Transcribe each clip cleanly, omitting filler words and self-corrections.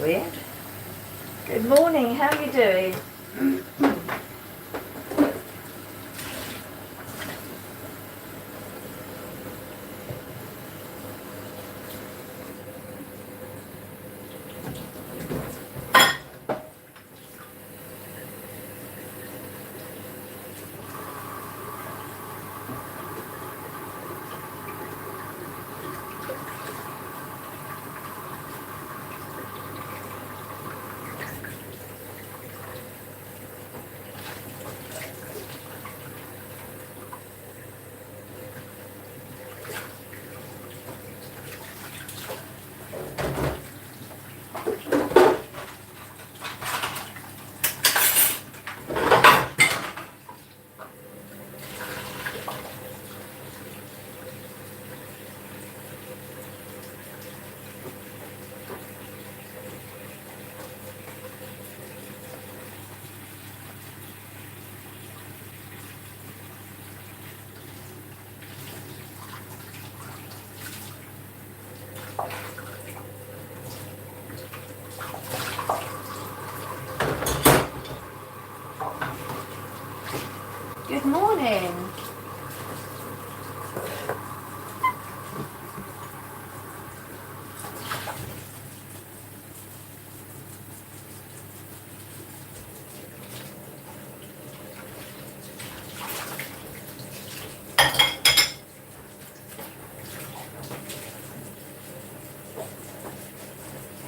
weird. Good morning, how are you doing? Good morning.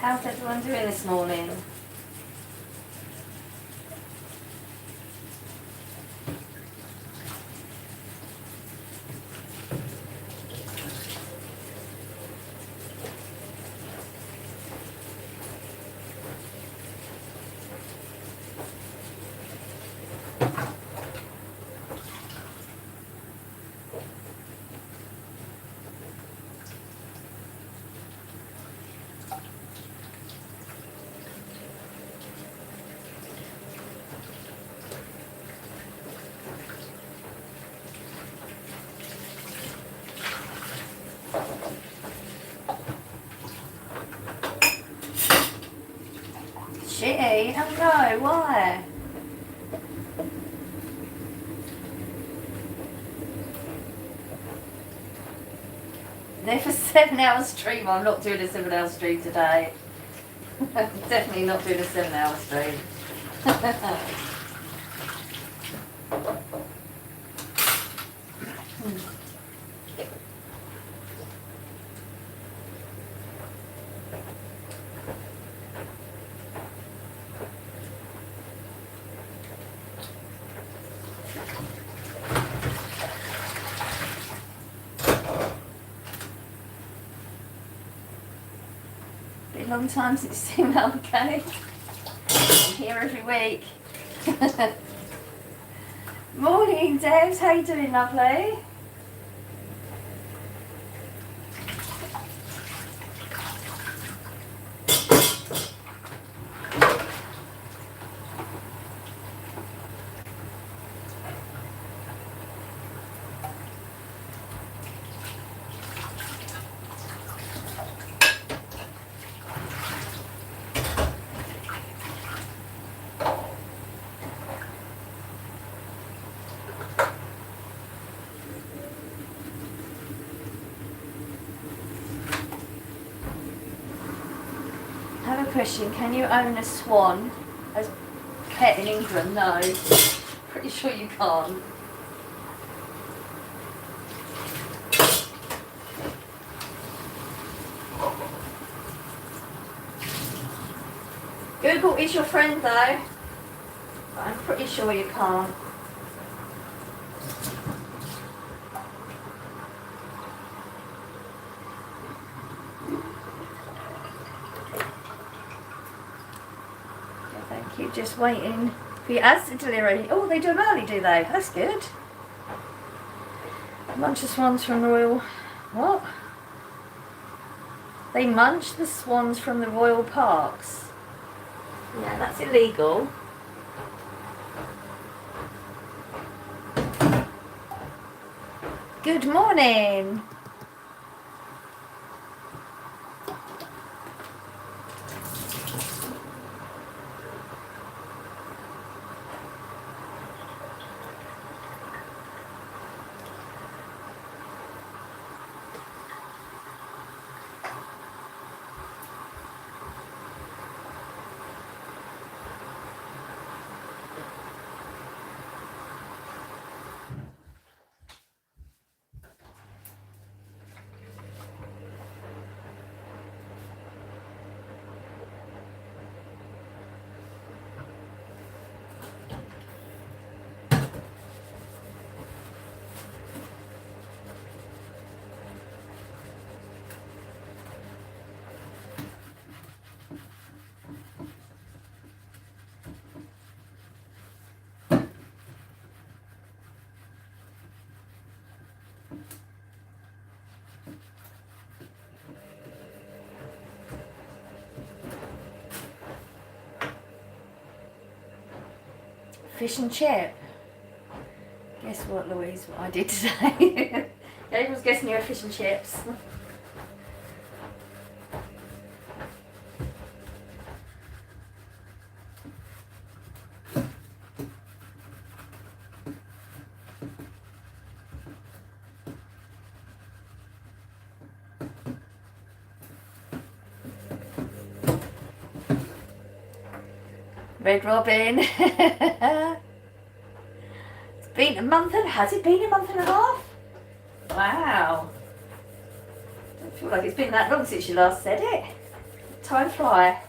How's everyone doing this morning? Shitty, hello, why? There for 7-hour stream. I'm not doing a 7-hour stream today. Definitely not doing a 7-hour stream. Been a long time since you've seen okay. I'm here every week. Morning, Debs. How you doing, lovely? I have a question. Can you own a swan as a pet in England? No. Pretty sure you can't. Google is your friend though. But I'm pretty sure you can't. Thank you. Just waiting for your ads to deliver. Oh, they do them early, do they? That's good. Munch the swans from the Royal... What? They munch the swans from the royal parks. Yeah, that's illegal. Good morning. Fish and chip. Guess what, Louise, what I did today? Gabriel's guessing you had fish and chips. Red Robin. It's been a month and has it been a month and a half? Wow. Don't feel like it's been that long since you last said it. Time fly.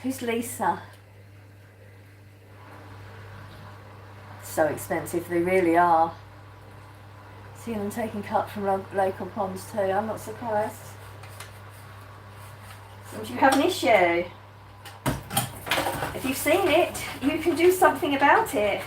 Who's Lisa? So expensive, they really are. See them taking cut from local ponds too, I'm not surprised. Seems you have an issue. If you've seen it, you can do something about it.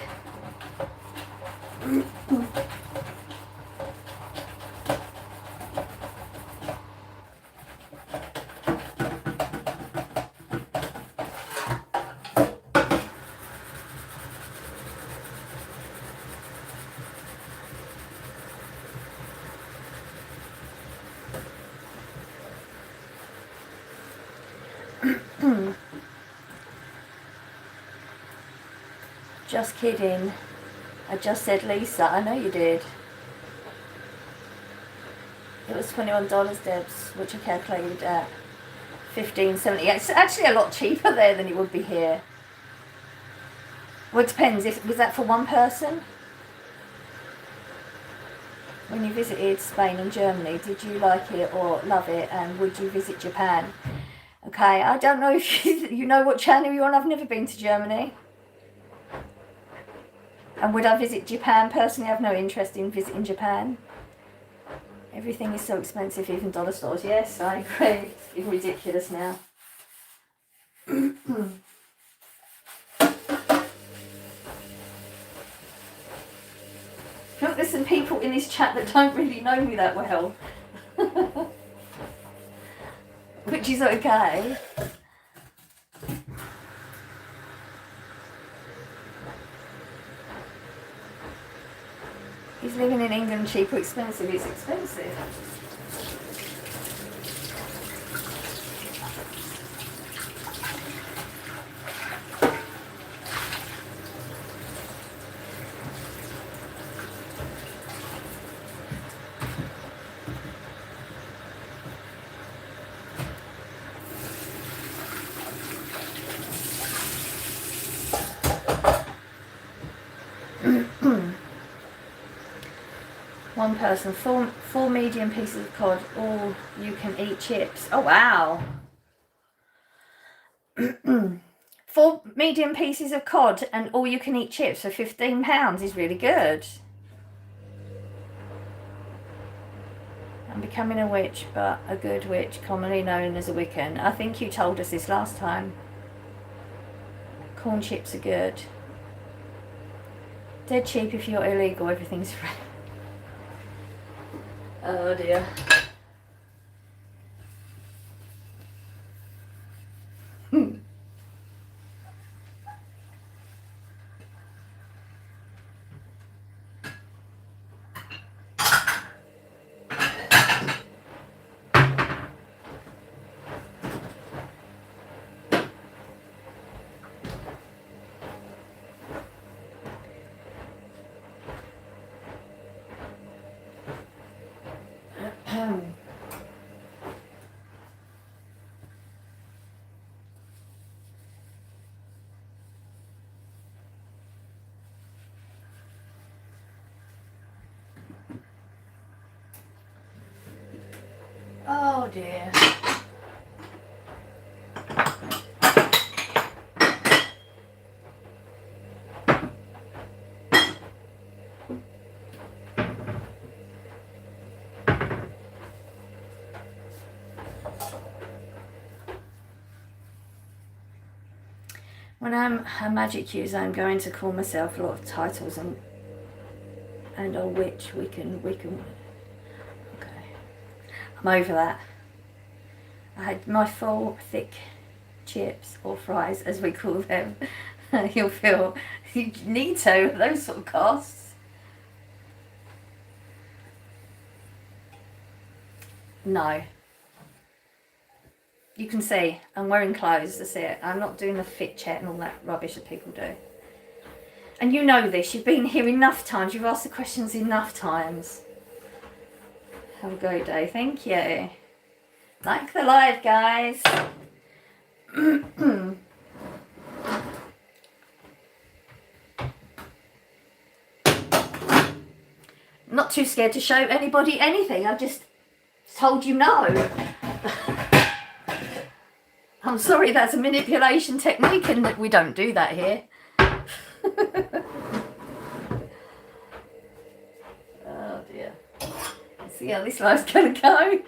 Just kidding. I just said Lisa. I know you did. It was $21, Debs, which I calculated at $15.78. It's actually a lot cheaper there than it would be here. Well, it depends. Was that for one person? When you visited Spain and Germany, did you like it or love it? And would you visit Japan? Okay, I don't know if you know what channel you're on. I've never been to Germany. And would I visit Japan? Personally, I have no interest in visiting Japan. Everything is so expensive, even dollar stores. Yes, I agree. It's getting ridiculous now. Look, there's some people in this chat that don't really know me that well. Which is okay. Is living in England cheap or expensive? It's expensive. One person, four medium pieces of cod, all you can eat chips. Oh wow. 4 medium pieces of cod and all you can eat chips for £15 is really good. I'm becoming a witch, but a good witch, commonly known as a Wiccan. I think you told us this last time. Corn chips are good. Dead cheap if you're illegal, everything's free. Oh dear. Oh dear. When I'm a magic user, I'm going to call myself a lot of titles and a witch. We can. Okay, I'm over that. I had my full thick chips or fries, as we call them. You'll feel you need to those sort of costs. No. You can see I'm wearing clothes, that's it. I'm not doing the fit check and all that rubbish that people do. And you know this, you've been here enough times, you've asked the questions enough times. Have a great day, thank you. Like the live, guys. Not too scared to show anybody anything, I just told you no. I'm sorry, that's a manipulation technique and we don't do that here. Oh dear. Let's see how this life's gonna go.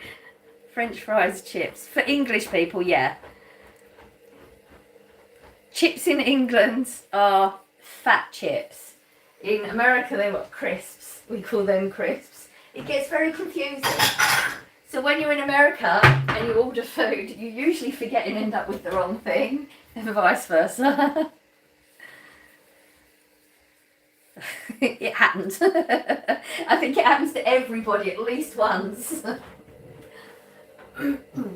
French fries, chips. For English people, yeah. Chips in England are fat chips. In America, they're what, crisps. We call them crisps. It gets very confusing. So when you're in America and you order food, you usually forget and end up with the wrong thing, and vice versa. It happens. I think it happens to everybody at least once. How am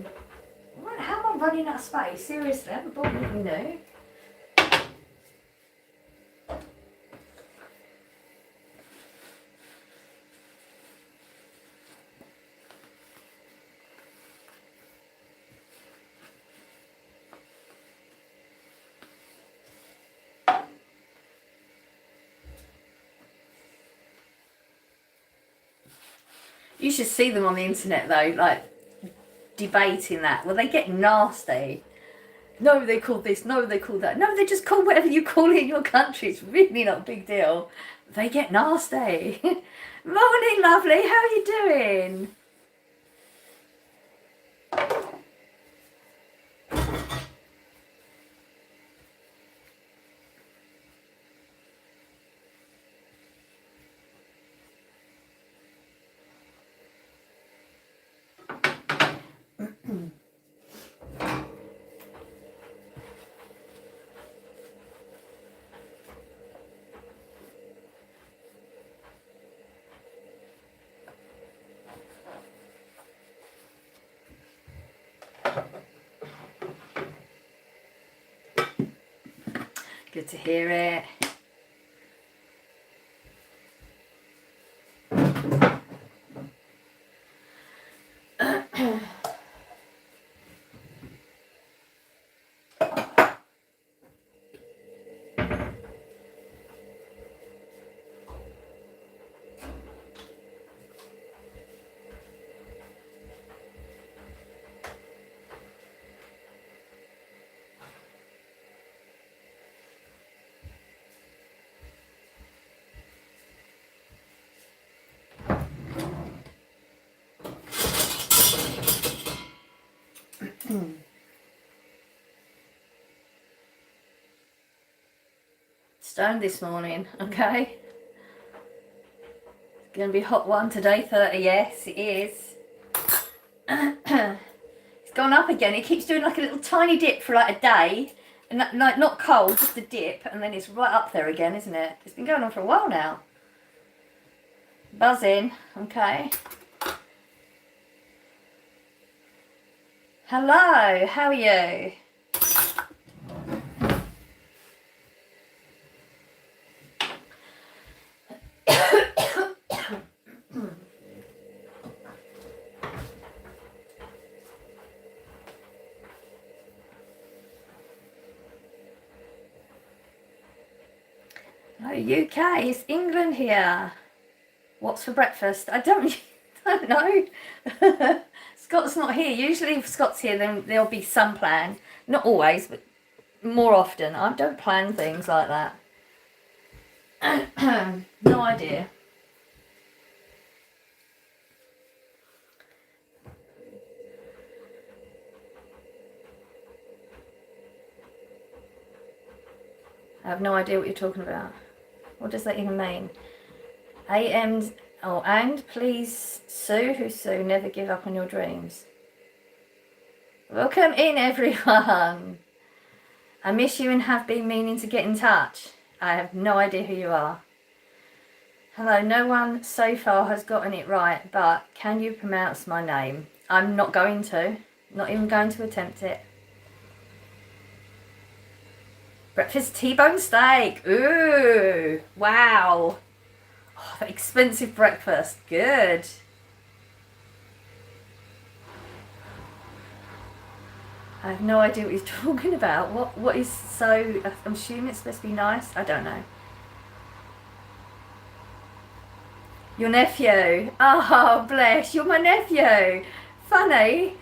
I running out of space? Seriously, I haven't bought anything new. You should see them on the internet though, like debating that. Well, they get nasty. No, they call this. No, they call that. No, they just call whatever you call it in your country. It's really not a big deal. They get nasty. Morning, lovely. How are you doing? Good to hear it. Stoned this morning, okay? It's gonna be a hot one today, 30, yes, it is. It's gone up again. It keeps doing like a little tiny dip for like a day, and like not cold, just a dip, and then it's right up there again, isn't it? It's been going on for a while now. Buzzing, okay. Hello, how are you? Oh, UK, it's England here. What's for breakfast? I don't know. Scott's not here. Usually if Scott's here, then there'll be some plan. Not always, but more often. I don't plan things like that. No idea. I have no idea what you're talking about. What does that even mean? And please, Sue, who's Sue, never give up on your dreams. Welcome in, everyone. I miss you and have been meaning to get in touch. I have no idea who you are. Hello, no one so far has gotten it right, but can you pronounce my name? I'm not going to. Not even going to attempt it. Breakfast T-bone steak. Ooh, wow. Oh, that expensive breakfast. Good. I have no idea what he's talking about. What is so... I'm assuming it's supposed to be nice. I don't know. Your nephew. Oh, bless. You're my nephew. Funny.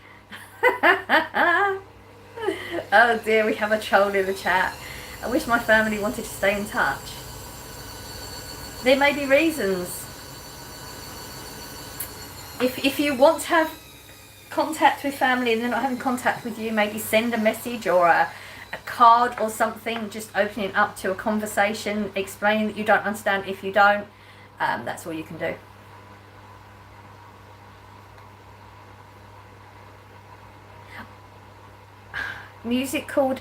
Oh dear, we have a troll in the chat. I wish my family wanted to stay in touch. There may be reasons. If you want to have contact with family and they're not having contact with you, maybe send a message or a card or something, just opening up to a conversation, explaining that you don't understand if you don't. That's all you can do. Music called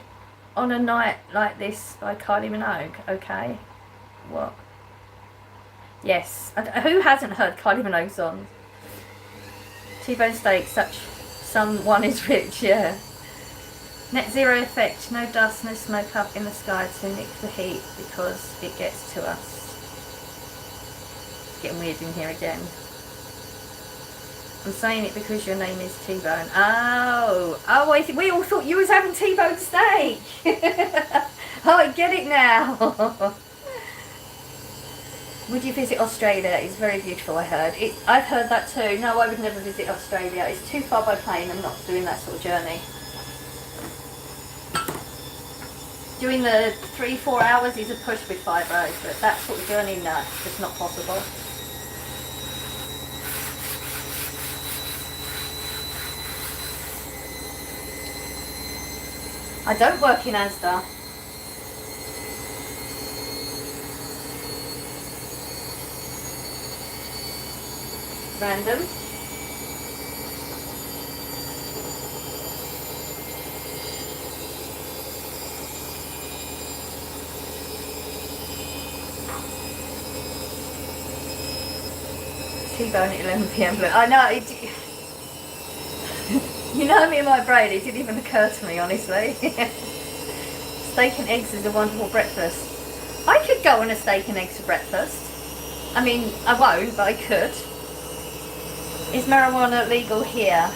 On a Night Like This by Kylie Minogue. Okay. What? Yes. Who hasn't heard Kylie Minogue songs? T-bone steak, someone is rich, yeah. Net zero effect, no dust, no smoke up in the sky to nick the heat because it gets to us. It's getting weird in here again. I'm saying it because your name is T-bone. Oh, we all thought you was having T-bone steak. Oh, I get it now. Would you visit Australia? It's very beautiful, I heard. I've heard that too. No, I would never visit Australia. It's too far by plane. I'm not doing that sort of journey. Doing the 3-4 hours is a push with fibro, but that sort of journey, no, it's just not possible. I don't work in Asda. Random. T-bone at 11 PM. I know, you know me in my brain, it didn't even occur to me, honestly. Steak and eggs is a wonderful breakfast. I could go on a steak and eggs for breakfast. I mean, I won't, but I could. Is marijuana legal here?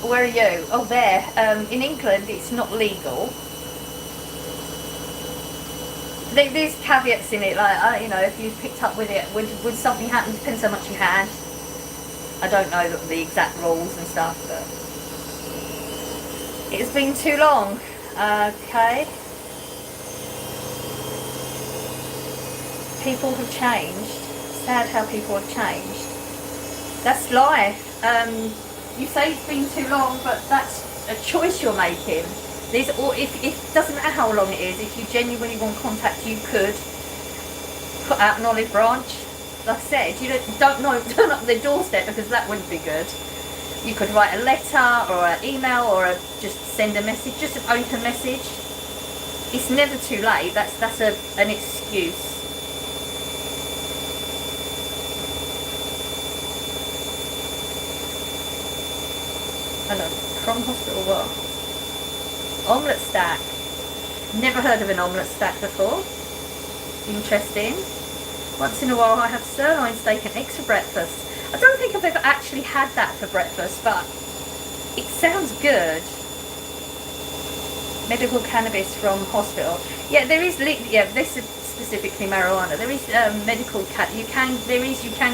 Where are you? Oh, there. In England, it's not legal. There's caveats in it, like, you know, if you picked up with it, would something happen? Depends how much you had. I don't know the exact rules and stuff, but it's been too long. Okay. People have changed. Sad how people have changed. That's life. You say it's been too long, but that's a choice you're making. If doesn't matter how long it is, if you genuinely want contact, you could put out an olive branch. Like I said, you don't turn up their doorstep because that wouldn't be good. You could write a letter or an email or just send a message, just an open message. It's never too late. That's an excuse. I know, from hospital what? Omelette stack. Never heard of an omelette stack before. Interesting. Once in a while I have sirloin steak and eggs for breakfast. I don't think I've ever actually had that for breakfast, but it sounds good. Medical cannabis from hospital. Yeah, there is. Yeah, this is specifically marijuana. There is medical you can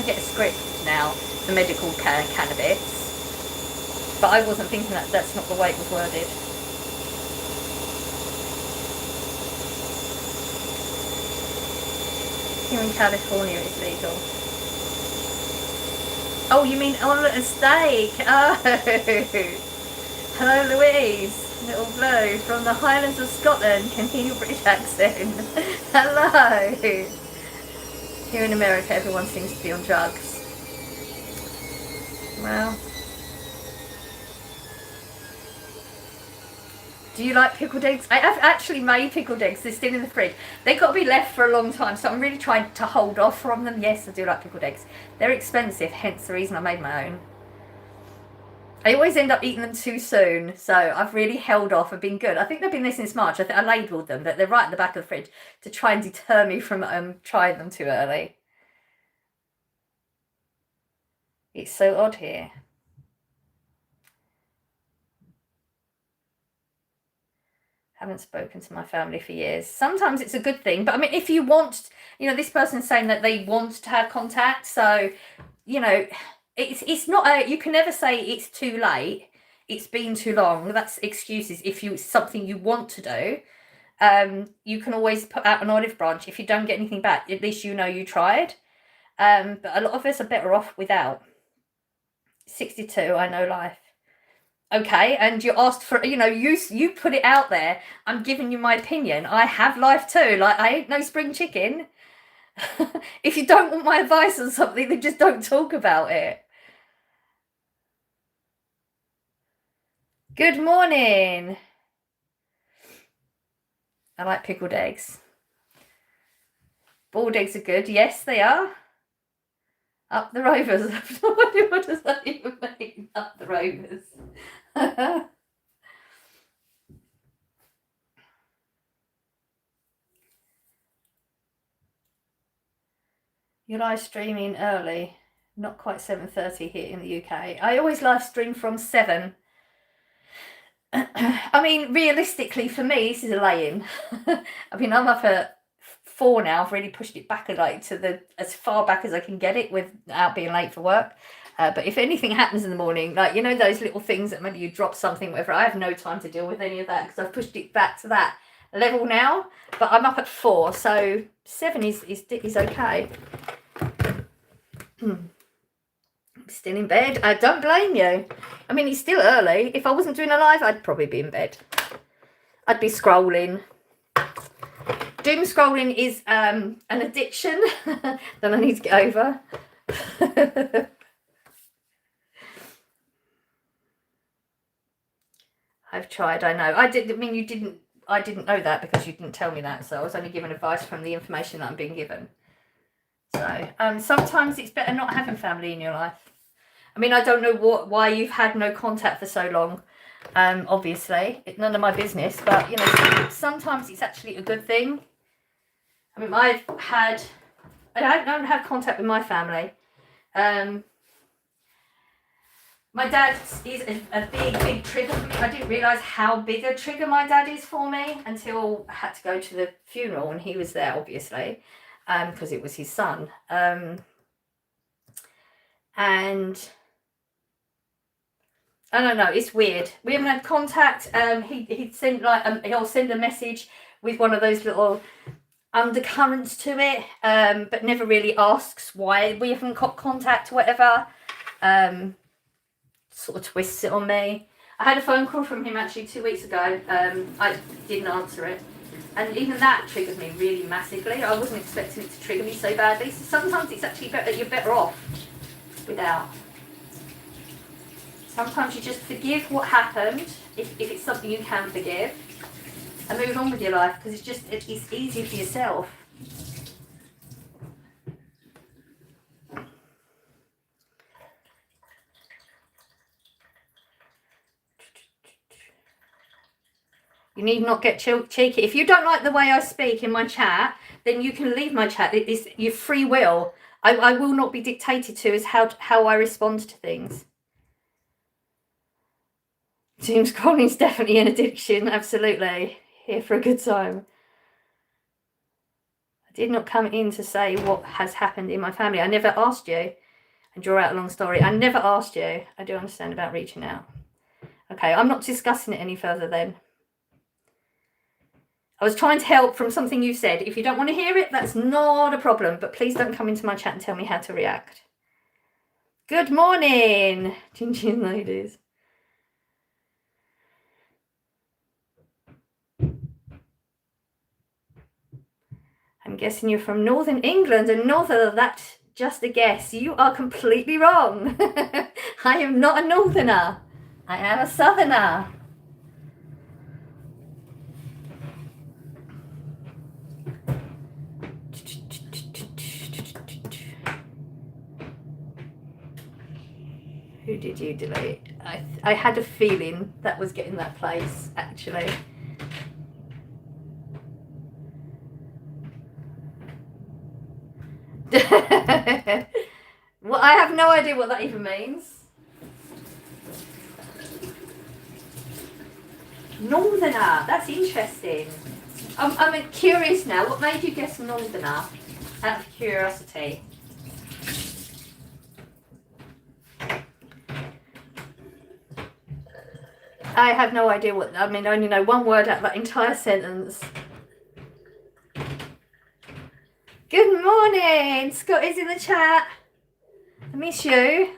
get a script now for medical cannabis. But I wasn't thinking that's not the way it was worded. Here in California it's legal. Oh, you mean omelette and steak? Oh. Hello, Louise. Little Blue from the Highlands of Scotland can hear your British accent. Hello. Here in America, everyone seems to be on drugs. Well. Do you like pickled eggs? I have actually made pickled eggs. They're still in the fridge. They've got to be left for a long time, so I'm really trying to hold off from them. Yes, I do like pickled eggs. They're expensive, hence the reason I made my own. I always end up eating them too soon, so I've really held off. I've been good. I think they've been there since March. I think I labelled them, but they're right at the back of the fridge to try and deter me from trying them too early. It's so odd here. Haven't spoken to my family for years. Sometimes it's a good thing, but I mean, if you want, this person's saying that they want to have contact, so, it's not you can never say it's too late, it's been too long. That's excuses. If it's something you want to do, you can always put out an olive branch. If you don't get anything back, at least you tried. But a lot of us are better off without. 62, I know life. Okay, and you asked for, you put it out there. I'm giving you my opinion. I have life too. Like, I ain't no spring chicken. If you don't want my advice on something, then just don't talk about it. Good morning. I like pickled eggs. Boiled eggs are good. Yes, they are. Up the Rovers. What does that even mean? Up the Rovers. You're live streaming early, not quite 7:30 here in the UK. I always live stream from 7. I mean, realistically for me, this is a lay-in. I mean, I'm up at 4 now. I've really pushed it back to as far back as I can get it without being late for work. But if anything happens in the morning, like, those little things that maybe you drop something, whatever, I have no time to deal with any of that because I've pushed it back to that level now. But I'm up at 4, so 7 is okay. I'm still in bed. I don't blame you. I mean, it's still early. If I wasn't doing a live, I'd probably be in bed. I'd be scrolling. Doom scrolling is an addiction that I need to get over. I've tried, I know. I didn't know that because you didn't tell me that, so I was only given advice from the information that I'm being given. So, sometimes it's better not having family in your life. I mean, I don't know why you've had no contact for so long. Obviously, it's none of my business, but, sometimes it's actually a good thing. I mean, I don't have contact with my family. My dad is a big trigger for me. I didn't realise how big a trigger my dad is for me until I had to go to the funeral, and he was there, obviously, because it was his son. And I don't know, it's weird. We haven't had contact. He'd send he'll send a message with one of those little undercurrents to it, but never really asks why we haven't got contact, whatever. Sort of twists it on me. I had a phone call from him actually 2 weeks ago. I didn't answer it, and even that triggered me really massively. I wasn't expecting it to trigger me so badly. So sometimes it's actually better. You're better off without. Sometimes you just forgive what happened if it's something you can forgive, and move on with your life because it's easier for yourself. You need not get cheeky. If you don't like the way I speak in my chat, then you can leave my chat. It is your free will. I will not be dictated to as how I respond to things. James Collins definitely an addiction. Absolutely. Here for a good time. I did not come in to say what has happened in my family. I never asked you. And draw out a long story. I never asked you. I do understand about reaching out. Okay, I'm not discussing it any further then. I was trying to help from something you said. If you don't want to hear it, that's not a problem. But please don't come into my chat and tell me how to react. Good morning, Chin Chin ladies. I'm guessing you're from Northern England, and Northerner, that's just a guess. You are completely wrong. I am not a Northerner. I am a Southerner. Who did you delete? I had a feeling that was getting that place, actually. Well, I have no idea what that even means. Northerner, that's interesting. I'm curious now. What made you guess Northerner? Out of curiosity. I have no idea what. I mean, I only know one word out of that entire sentence. Good morning, Scott is in the chat. I miss you.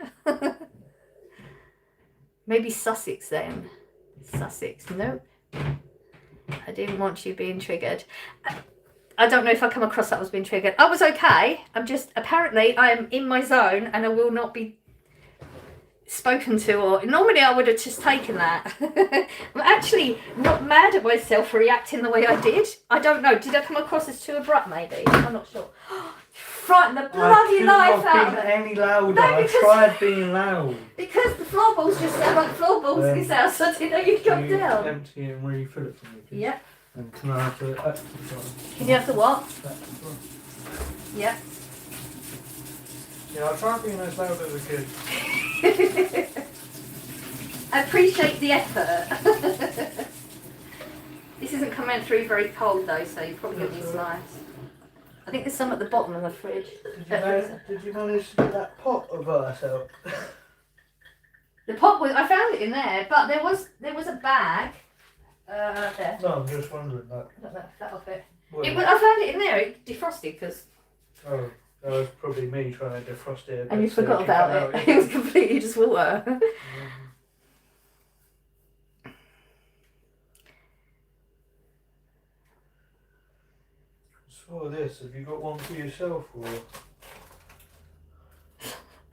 Maybe Sussex then. Sussex, nope. I didn't want you being triggered. I don't know if I come across that I was being triggered. I was okay. I'm just, apparently I am in my zone and I will not be spoken to, or normally I would have just taken that. I'm actually not mad at myself for reacting the way I did. I don't know. Did I come across as too abrupt maybe? I'm not sure. Frightened the bloody life out of it. Any louder. No, I tried being loud. Because the floorboards just sound like floorboards in this house, so I didn't know you'd come down. Empty and refill it for me, please. Yep. And can I have the extra one? Can you have the what? Extra. Yep. Yeah, I tried being as loud as I could. I appreciate the effort. This isn't coming through very cold though, so you're probably going to need nice. I think there's some at the bottom of the fridge. Did you manage to get that pot of ice out? The pot was, I found it in there, but there was a bag. There. No, I'm just wondering that. I don't know if that'll fit. Well, I found it in there. It defrosted because. Oh, that was probably me trying to defrost it. And you forgot about it. It was completely just water. Saw this. Have you got one for yourself or?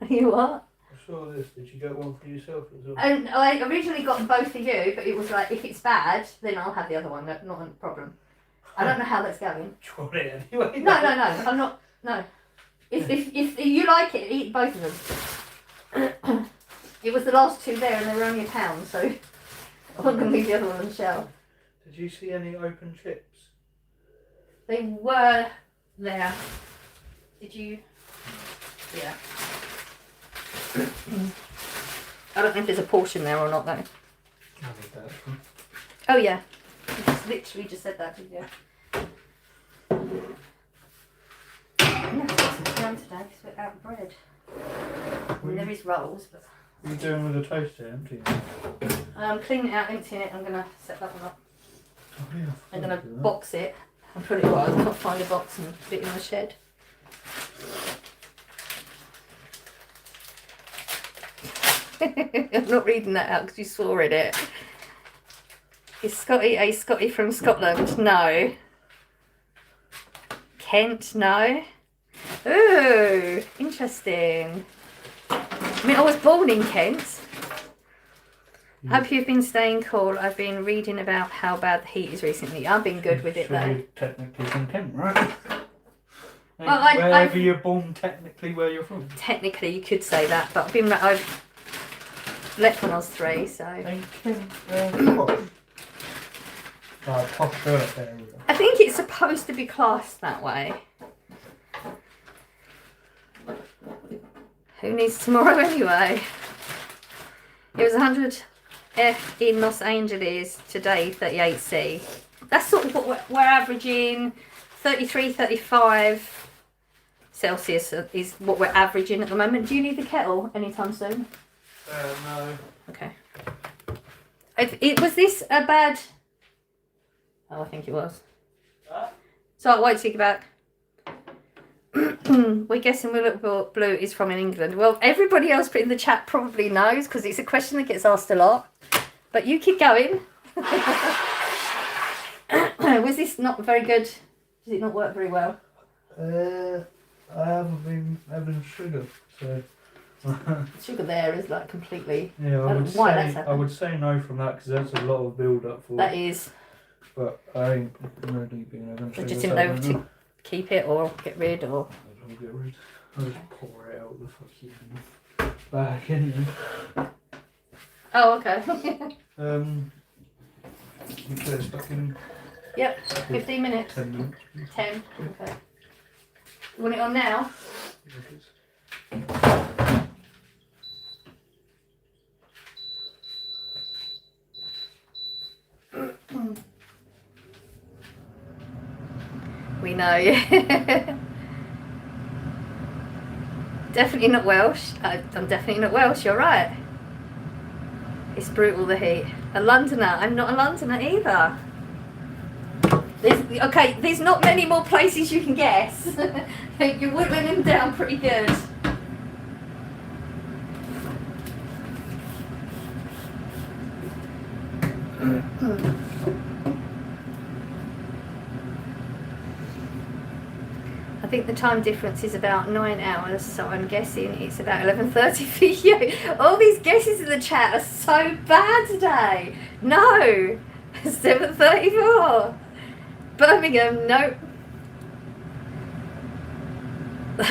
You what? I saw this. Did you get one for yourself as well? And I originally got them both for you, but it was like, if it's bad, then I'll have the other one. Not a problem. I don't know how that's going. Try it anyway. No. I'm not. No. If you like it, eat both of them. It was the last two there, and they were only £1, so I'm not going to leave the other one on the shelf. Did you see any open chips? They were there. Did you? Yeah. I don't know if there's a portion there or not though. Oh yeah. You just literally just said that, didn't you? I'm going to put some down today because we're out of bread. I mean, there is rolls, but... What are you doing with the toaster empty? Cleaning it out, emptying it. I'm going to set that one up. Oh, yeah, I'm going to box it and put it away. I can't find a box and put it in the shed. I'm not reading that out because you saw in it. Is Scotty a Scotty from Scotland? No. Kent? No. Ooh, interesting. I mean, I was born in Kent. Hope you've been staying cool. I've been reading about how bad the heat is recently. I've been good with it so though. You're technically from Kent, right? Well, wherever you're born, technically where you're from. Technically, you could say that, but I've left when I was 3, so. And Kent, what? Posh dirt area. I think it's supposed to be classed that way. Who needs tomorrow anyway? It was 100 F in Los Angeles today, 38C. That's sort of what we're averaging. 33, 35 Celsius is what we're averaging at the moment. Do you need the kettle anytime soon? No. Okay. Was this a bad... Oh, I think it was. So I'll wait to take it back. We're guessing Little Blue is from England. Well, everybody else in the chat probably knows because it's a question that gets asked a lot. But you keep going. Was this not very good Does it not work very well? I haven't been having sugar, so. Sugar there is like completely. Yeah, I don't know why that's I happened. would say no from that because that's a lot of build up for That it. is. But I ain't really been having I sugar. just didn't know to keep it or get rid or. I'll get rid. I'll just pour it out the fucking bag anyway. Oh, okay. Okay, stuck in Yep, 15 minutes. 10 minutes. 10. Okay. You want it on now? We know, yeah. Definitely not Welsh. I'm definitely not Welsh, you're right. It's brutal, the heat. A Londoner. I'm not a Londoner either. There's not many more places you can guess. You're whittling them down pretty good. I think the time difference is about 9 hours, so I'm guessing it's about 11:30 for you. All these guesses in the chat are so bad today. No, 7:34. Birmingham, nope.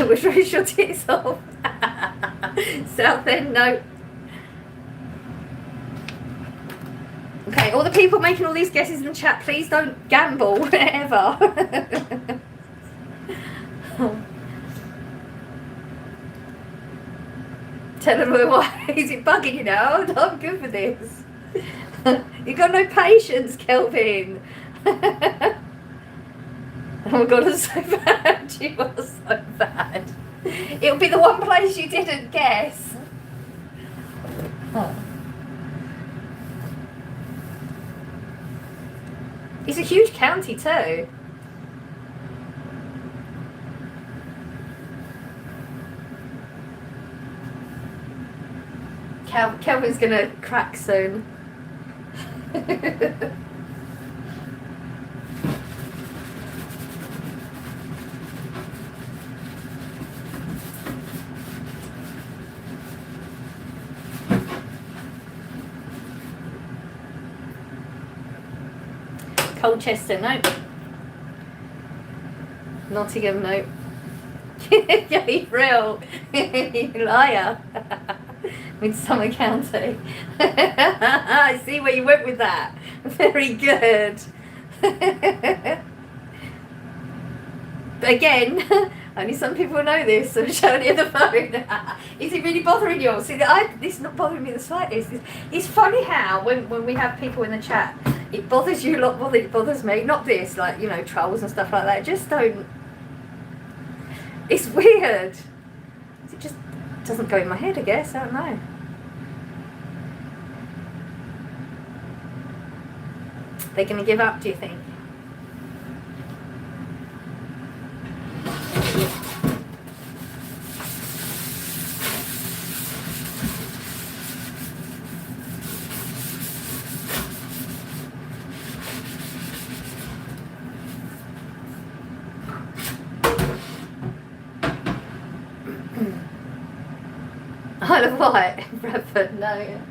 Which race your tits off? Southend, nope. Okay, all the people making all these guesses in the chat, please don't gamble ever. Tell them why. Is it bugging you now? Oh, I'm good for this. You've got no patience, Kelvin. Oh my god, I'm so bad. You are so bad. It'll be the one place you didn't guess. It's a huge county too. Kelvin's gonna crack soon. Colchester, nope. Nottingham, nope. Yeah, you're real. You liar. Midsummer County. I see where you went with that. Very good. But again, only some people know this, so I'm showing you the phone. Is it really bothering you? See, this is not bothering me the slightest. It's funny how when we have people in the chat, it bothers you a lot more than it bothers me. Not this, like, you know, trolls and stuff like that. Just don't. It's weird. It just doesn't go in my head, I guess. I don't know. They're going to give up, do you think? Isle of Wight, Bradford, no.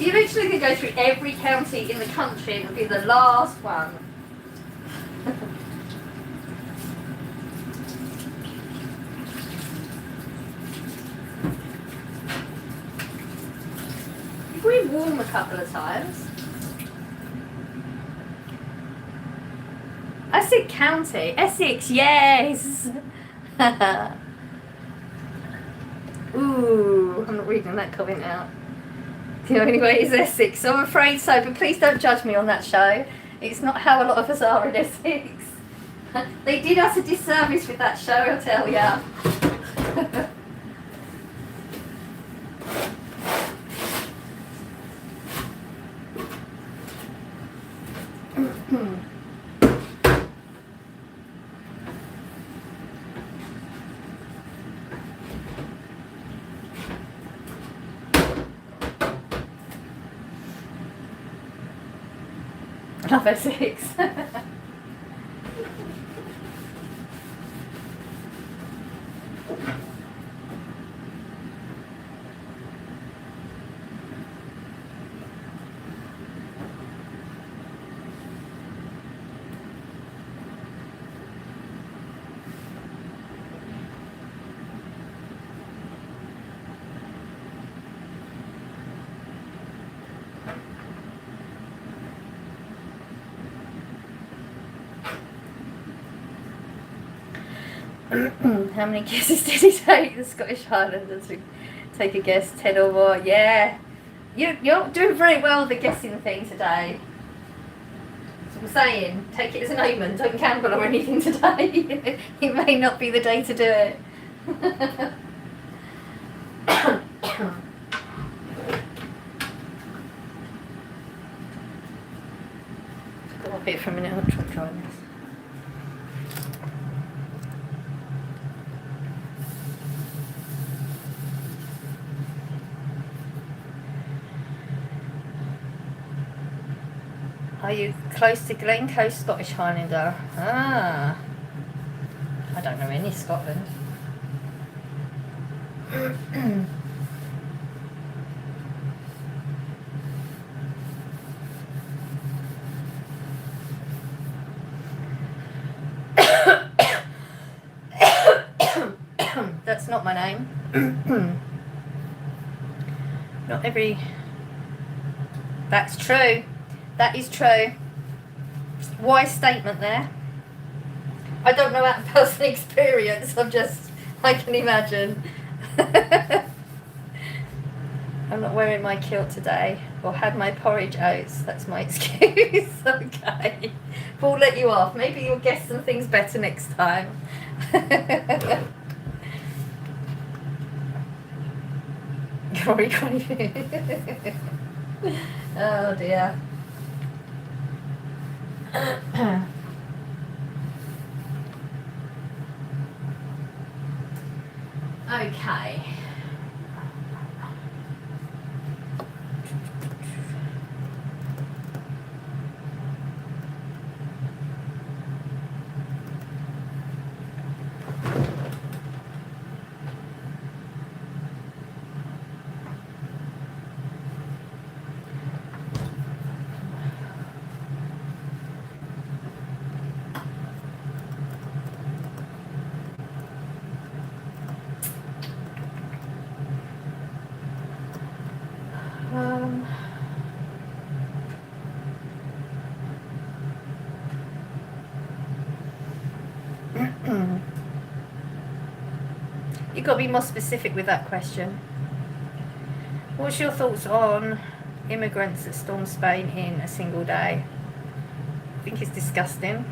You eventually can go through every county in the country and it'll be the last one. You've been warm a couple of times. Essex County. Essex, yes! Ooh, I'm not reading that comment out. The only way is Essex, so I'm afraid so, but please don't judge me on that show. It's not how a lot of us are in Essex. They did us a disservice with that show, I'll tell ya. Love Essex. How many guesses did he take? The Scottish Highlanders. Take a guess, 10 or more. Yeah. You're not doing very well with the guessing thing today. So I'm saying, take it as an omen. Don't gamble or anything today. It may not be the day to do it. Go up here for a minute. I'll try this. Are you close to Glencoe, Scottish Highlander? Ah. I don't know any Scotland. That's not my name. Not every... That's true. That is true. Wise statement there. I don't know out of personal experience. I can imagine. I'm not wearing my kilt today or had my porridge oats. That's my excuse. Okay. We'll let you off. Maybe you'll guess some things better next time. Oh dear. Okay. You've got to be more specific with that question. What's your thoughts on immigrants that storm Spain in a single day? I think it's disgusting.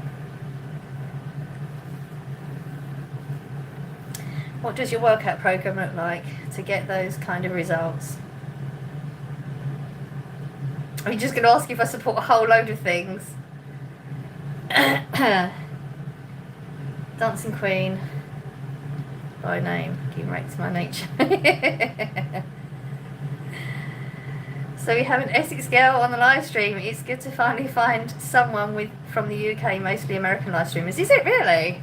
What does your workout program look like to get those kind of results? I'm just going to ask you if I support a whole load of things. Dancing Queen by name, giving right to my nature. So we have an Essex girl on the live stream. It's good to finally find someone from the UK, mostly American live streamers. Is it really?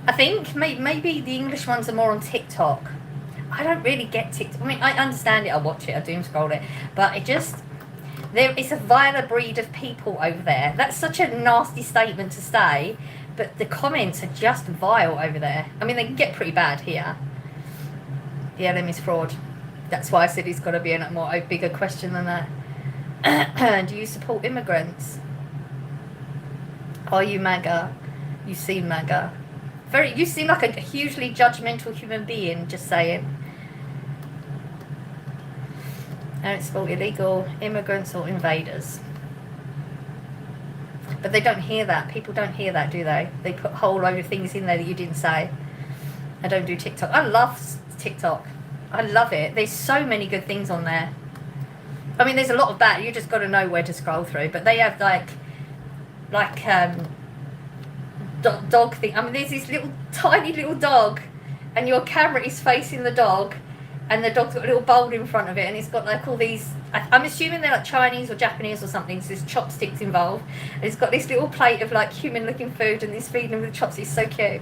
I think maybe the English ones are more on TikTok. I don't really get TikTok. I mean, I understand it, I watch it, I doom scroll it, but it's a viler breed of people over there. That's such a nasty statement to say, but the comments are just vile over there. I mean, they can get pretty bad here. The LM is fraud. That's why I said it's got to be a bigger question than that. Do you support immigrants? Are you MAGA? You seem MAGA. You seem like a hugely judgmental human being, just saying. And it's for illegal immigrants or invaders. But they don't hear that. People don't hear that, do they? They put a whole load of things in there that you didn't say. I don't do TikTok. I love TikTok. I love it. There's so many good things on there. I mean, there's a lot of bad. You just got to know where to scroll through. But they have dog thing. I mean, there's this tiny little dog, and your camera is facing the dog, and the dog's got a little bowl in front of it, and it's got like all these, I'm assuming they're like Chinese or Japanese or something, so there's chopsticks involved, and it's got this little plate of like human looking food, and he's feeding them with chopsticks. So cute.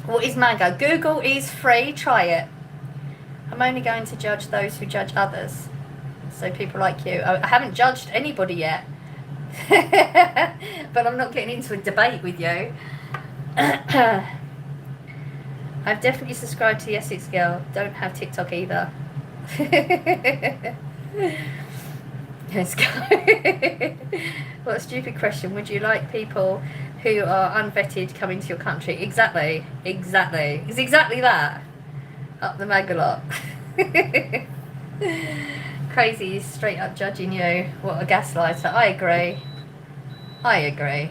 What is mango? Google is free, try it. I'm only going to judge those who judge others, so people like you. I haven't judged anybody yet. But I'm not getting into a debate with you. I've definitely subscribed to the Essex Girl. Don't have TikTok either. Let's go. What a stupid question. Would you like people who are unvetted coming to your country? Exactly. Exactly. It's exactly that. Up the Magalot. Crazy, straight up judging you. What a gaslighter. I agree. I agree.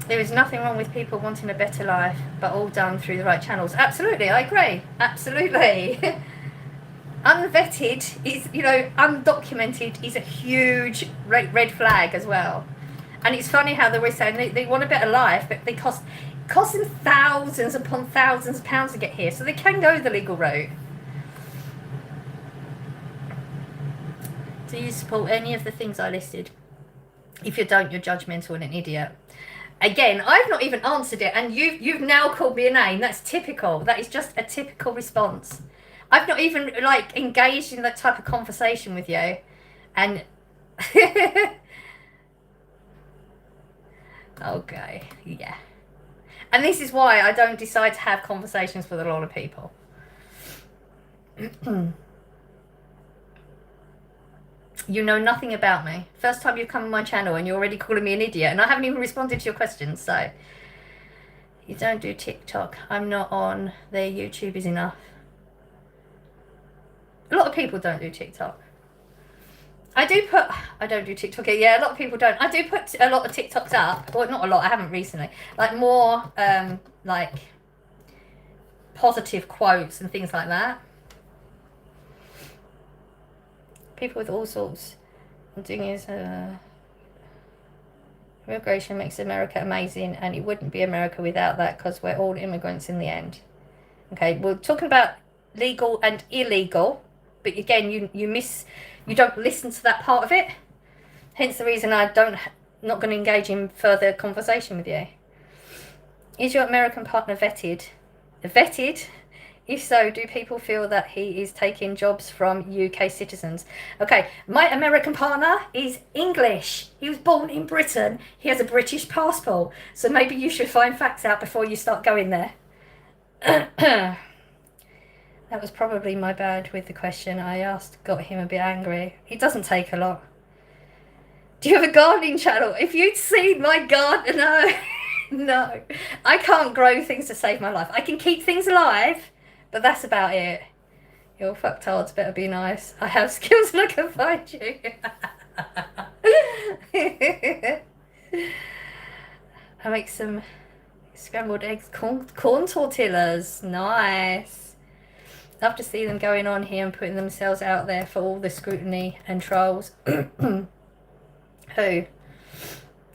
There is nothing wrong with people wanting a better life, but all done through the right channels. Absolutely, I agree. Absolutely. Unvetted is, undocumented is a huge red flag as well. And it's funny how they're always saying they want a better life, but they cost them thousands upon thousands of pounds to get here, so they can go the legal route. Do you support any of the things I listed? If you don't, you're judgmental and an idiot. Again, I've not even answered it, and you've now called me a name. That's typical. That is just a typical response. I've not even engaged in that type of conversation with you, and okay, yeah. And this is why I don't decide to have conversations with a lot of people. You know nothing about me. First time you've come on my channel and you're already calling me an idiot, and I haven't even responded to your questions. So you don't do TikTok. I'm not on there. YouTube is enough. A lot of people don't do TikTok. I don't do TikTok. Yeah, a lot of people don't. I do put a lot of TikToks up. Well, not a lot. I haven't recently. Like more like positive quotes and things like that. People with all sorts of things. Immigration makes America amazing, and it wouldn't be America without that, because we're all immigrants in the end. Okay, we're talking about legal and illegal, but again, you don't listen to that part of it. Hence the reason not going to engage in further conversation with you. Is your American partner vetted? Vetted? If so, do people feel that he is taking jobs from UK citizens? Okay, my American partner is English. He was born in Britain. He has a British passport. So maybe you should find facts out before you start going there. That was probably my bad with the question I asked. Got him a bit angry. It doesn't take a lot. Do you have a gardening channel? If you'd seen my garden, no. I can't grow things to save my life. I can keep things alive, but that's about it. Your fucktards better be nice. I have skills and I can find you. I make some scrambled eggs, corn tortillas. Nice. Love to see them going on here and putting themselves out there for all the scrutiny and trolls. Who?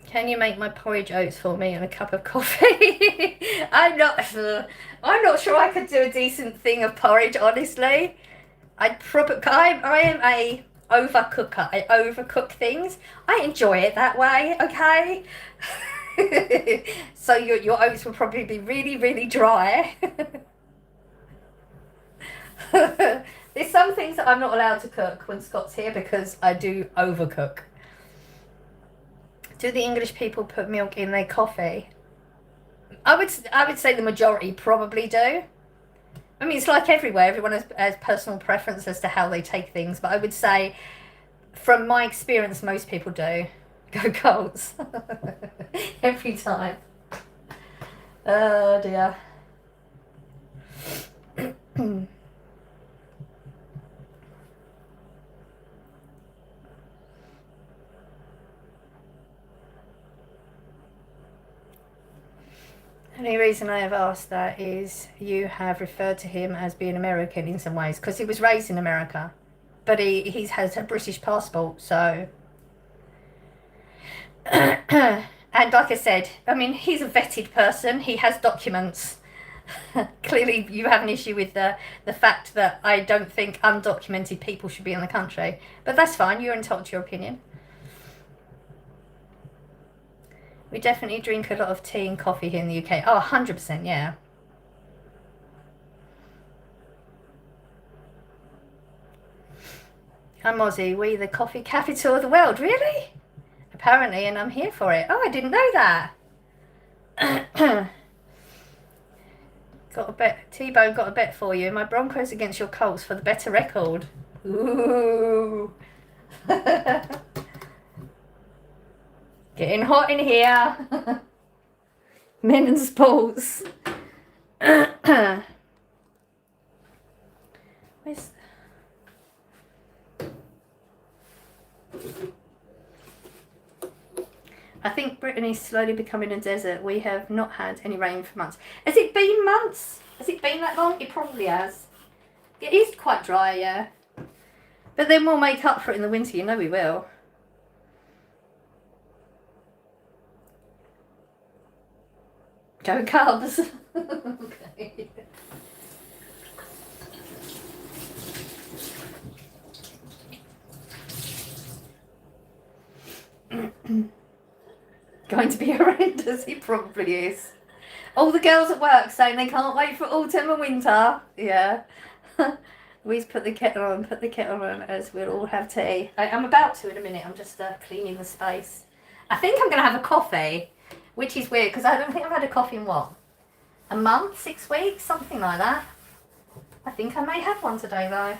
Can you make my porridge oats for me and a cup of coffee? I'm not sure I could do a decent thing of porridge, honestly. I am a overcooker. I overcook things. I enjoy it that way, okay? So your oats will probably be really, really dry. There's some things that I'm not allowed to cook when Scott's here because I do overcook. Do the English people put milk in their coffee? I would say the majority probably do. I mean, it's like everywhere. Everyone has personal preference as to how they take things. But I would say, from my experience, most people do. Go Colts. Every time. Oh, dear. The only reason I have asked that is you have referred to him as being American in some ways, because he was raised in America, but he has a British passport, so. And And like I said, I mean, he's a vetted person. He has documents. Clearly, you have an issue with the fact that I don't think undocumented people should be in the country. But that's fine. You're entitled to your opinion. We definitely drink a lot of tea and coffee here in the UK. Oh, 100%, yeah. I'm Aussie. We the coffee capital of the world. Really? Apparently, and I'm here for it. Oh, I didn't know that. Got a bet. T-Bone got a bet for you. My Broncos against your Colts for the better record. Ooh. Getting hot in here. Men and sports. Where's... I think Britain is slowly becoming a desert. We have not had any rain for months. Has it been months? Has it been that long? It probably has. It is quite dry, yeah. But then we'll make up for it in the winter. You know we will. Go Cubs. Okay. Going to be horrendous. He probably is. All the girls at work saying they can't wait for autumn and winter. Yeah. We've put the kettle on as we'll all have tea. I'm about to in a minute. I'm just cleaning the space. I think I'm going to have a coffee, which is weird because I don't think I've had a coffee in what? A month? 6 weeks? Something like that. I think I may have one today though.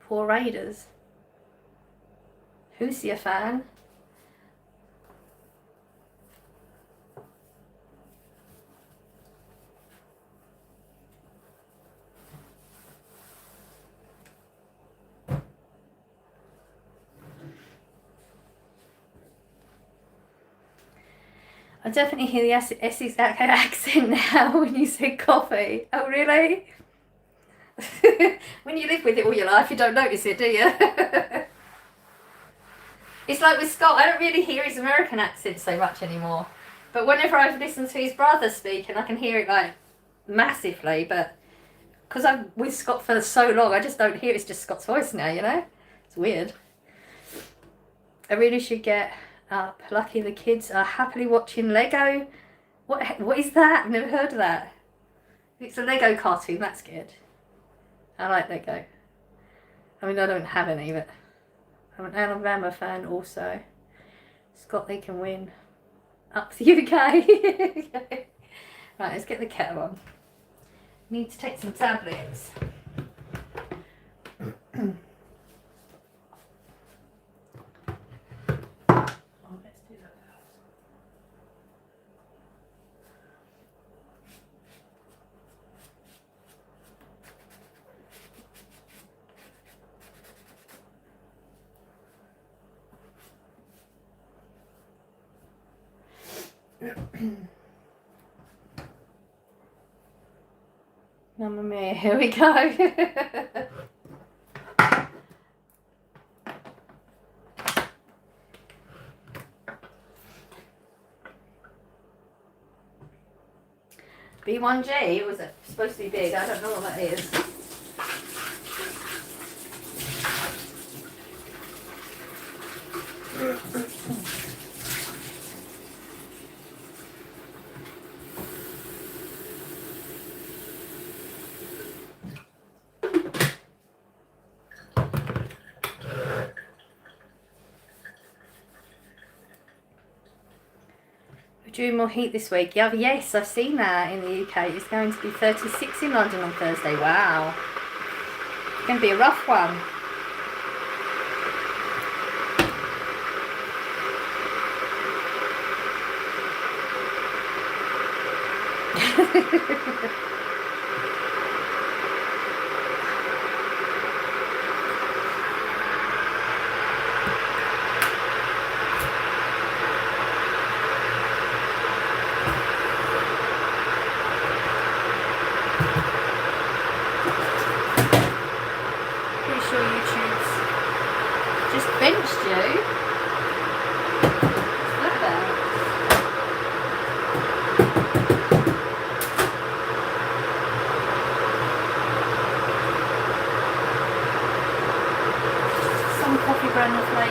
Poor Raiders. Who's your fan? I definitely hear the Essex accent now when you say coffee. Oh, really? When you live with it all your life, you don't notice it, do you? It's like with Scott, I don't really hear his American accent so much anymore. But whenever I've listened to his brother speak, and I can hear it like massively, but because I'm with Scott for so long, I just don't hear it. It's just Scott's voice now, you know? It's weird. I really should get up. Lucky the kids are happily watching Lego. What is that? I've never heard of that. It's a Lego cartoon, that's good. I like Lego. I mean, I don't have any, but I'm an Alabama fan also. Scott, they can win. Up the UK. Right, let's get the kettle on. Need to take some tablets. Mamma mia, here we go. B1G, was it supposed to be big? I don't know what that is. Due more heat this week. Yeah, yes, I've seen that in the UK. It's going to be 36 in London on Thursday. Wow. It's going to be a rough one.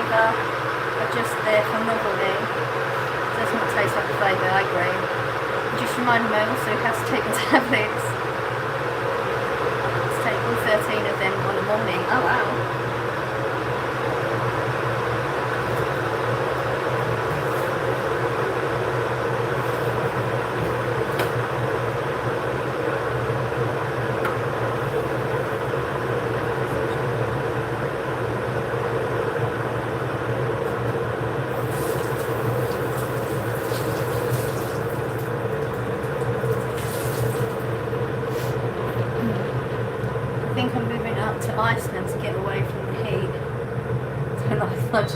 flavour are just there for novelty. It does not taste like the flavour, I agree. It just reminded me I also have to take the tablets. Let's take all 13 of them on a morning. Oh wow. I think I'm moving up to Iceland to get away from the heat. Don't like much.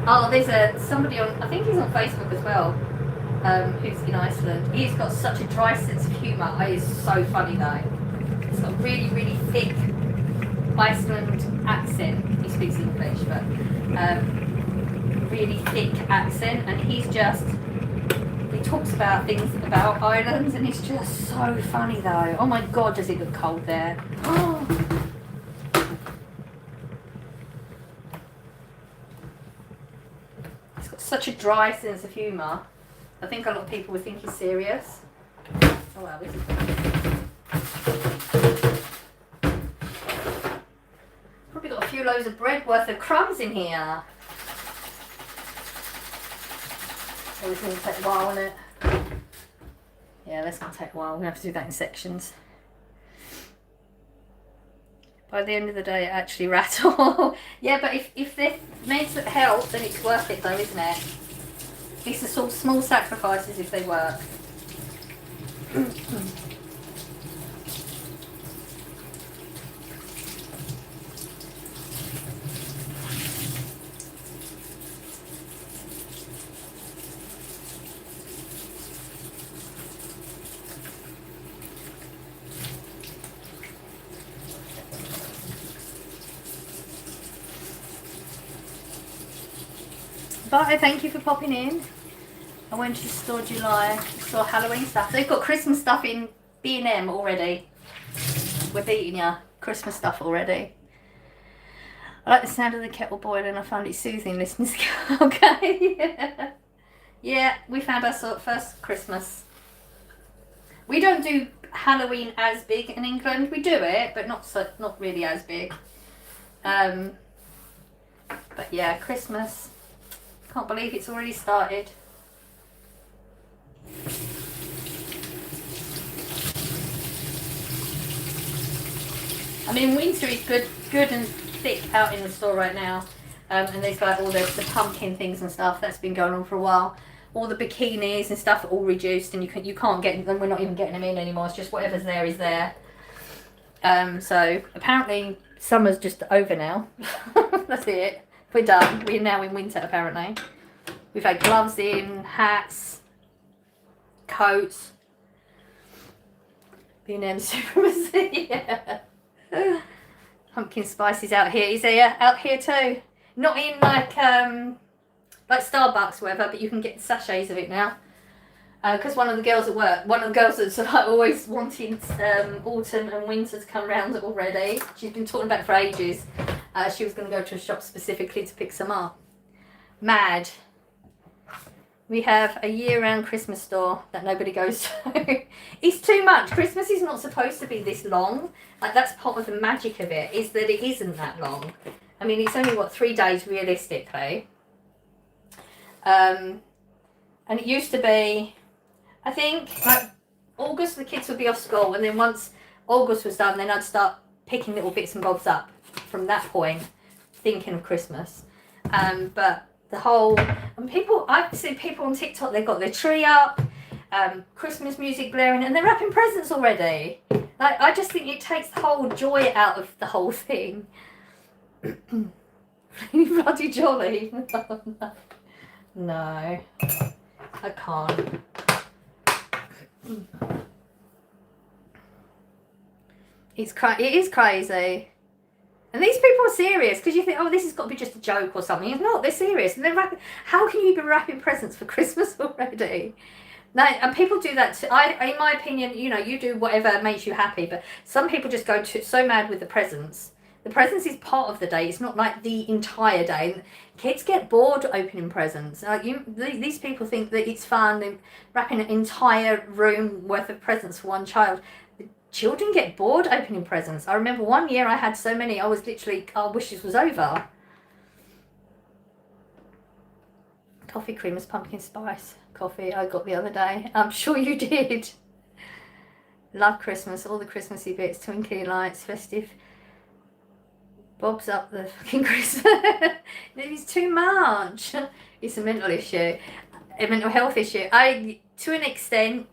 Oh, there's somebody on, I think he's on Facebook as well, who's in Iceland. He's got such a dry sense of humour. He is so funny though. He's got a really, really thick Iceland accent. He speaks English, but really thick accent, and he talks about things about islands, and it's just so funny though. Oh my god, does it look cold there? Oh. He's got such a dry sense of humour. I think a lot of people would think he's serious. Oh wow, this is probably got a few loaves of bread worth of crumbs in here. Oh, this is going to take a while, isn't it? Yeah, that's going to take a while. We're going to have to do that in sections. By the end of the day, it actually rattle. Yeah, but if they're meant to help, then it's worth it though, isn't it? These are sort of small sacrifices if they work. But thank you for popping in. I went to the store July, saw Halloween stuff. They've got Christmas stuff in B&M already. We're beating ya. Christmas stuff already. I like the sound of the kettle boiling. I found it soothing listening to okay. Yeah, we found our first Christmas. We don't do Halloween as big in England. We do it, but not really as big. But yeah, Christmas. Can't believe it's already started. I mean, winter is good and thick out in the store right now. And there's like all the pumpkin things and stuff that's been going on for a while. All the bikinis and stuff are all reduced, and you can't get them. We're not even getting them in anymore. It's just whatever's there is there. So apparently summer's just over now. That's it. We're done. We're now in winter apparently. We've had gloves in, hats, coats. B&M supremacy. Yeah. Pumpkin spices out here. Is there out here too? Not in like Starbucks or whatever, but you can get sachets of it now. Because one of the girls at work, one of the girls that's like always wanting autumn and winter to come round already. She's been talking about it for ages. She was going to go to a shop specifically to pick some up. Mad. We have a year-round Christmas store that nobody goes to. It's too much. Christmas is not supposed to be this long. Like, that's part of the magic of it, is that it isn't that long. I mean, it's only, 3 days realistically. And it used to be, I think, like, August the kids would be off school, and then once August was done, then I'd start picking little bits and bobs up from that point, thinking of Christmas. But the whole, and I've seen people on TikTok, they've got their tree up, Christmas music blaring, and they're wrapping presents already. Like, I just think it takes the whole joy out of the whole thing. Bloody jolly. No, I can't. It is crazy. And these people are serious, because you think, oh, this has got to be just a joke or something. It's not, they're serious. And they're wrapping, how can you be wrapping presents for Christmas already? No, and people do that too. In my opinion, you do whatever makes you happy, but some people just go so mad with the presents The presents is part of the day. It's not like the entire day. Kids get bored opening presents. These people think that it's fun wrapping an entire room worth of presents for one child. Children get bored opening presents. I remember one year I had so many, I was literally, I wish this was over. Coffee creamers, pumpkin spice coffee I got the other day. I'm sure you did. Love Christmas, all the Christmassy bits, twinkly lights, festive. Bob's up the fucking Christmas. It's too much. It's a mental issue, a mental health issue. To an extent,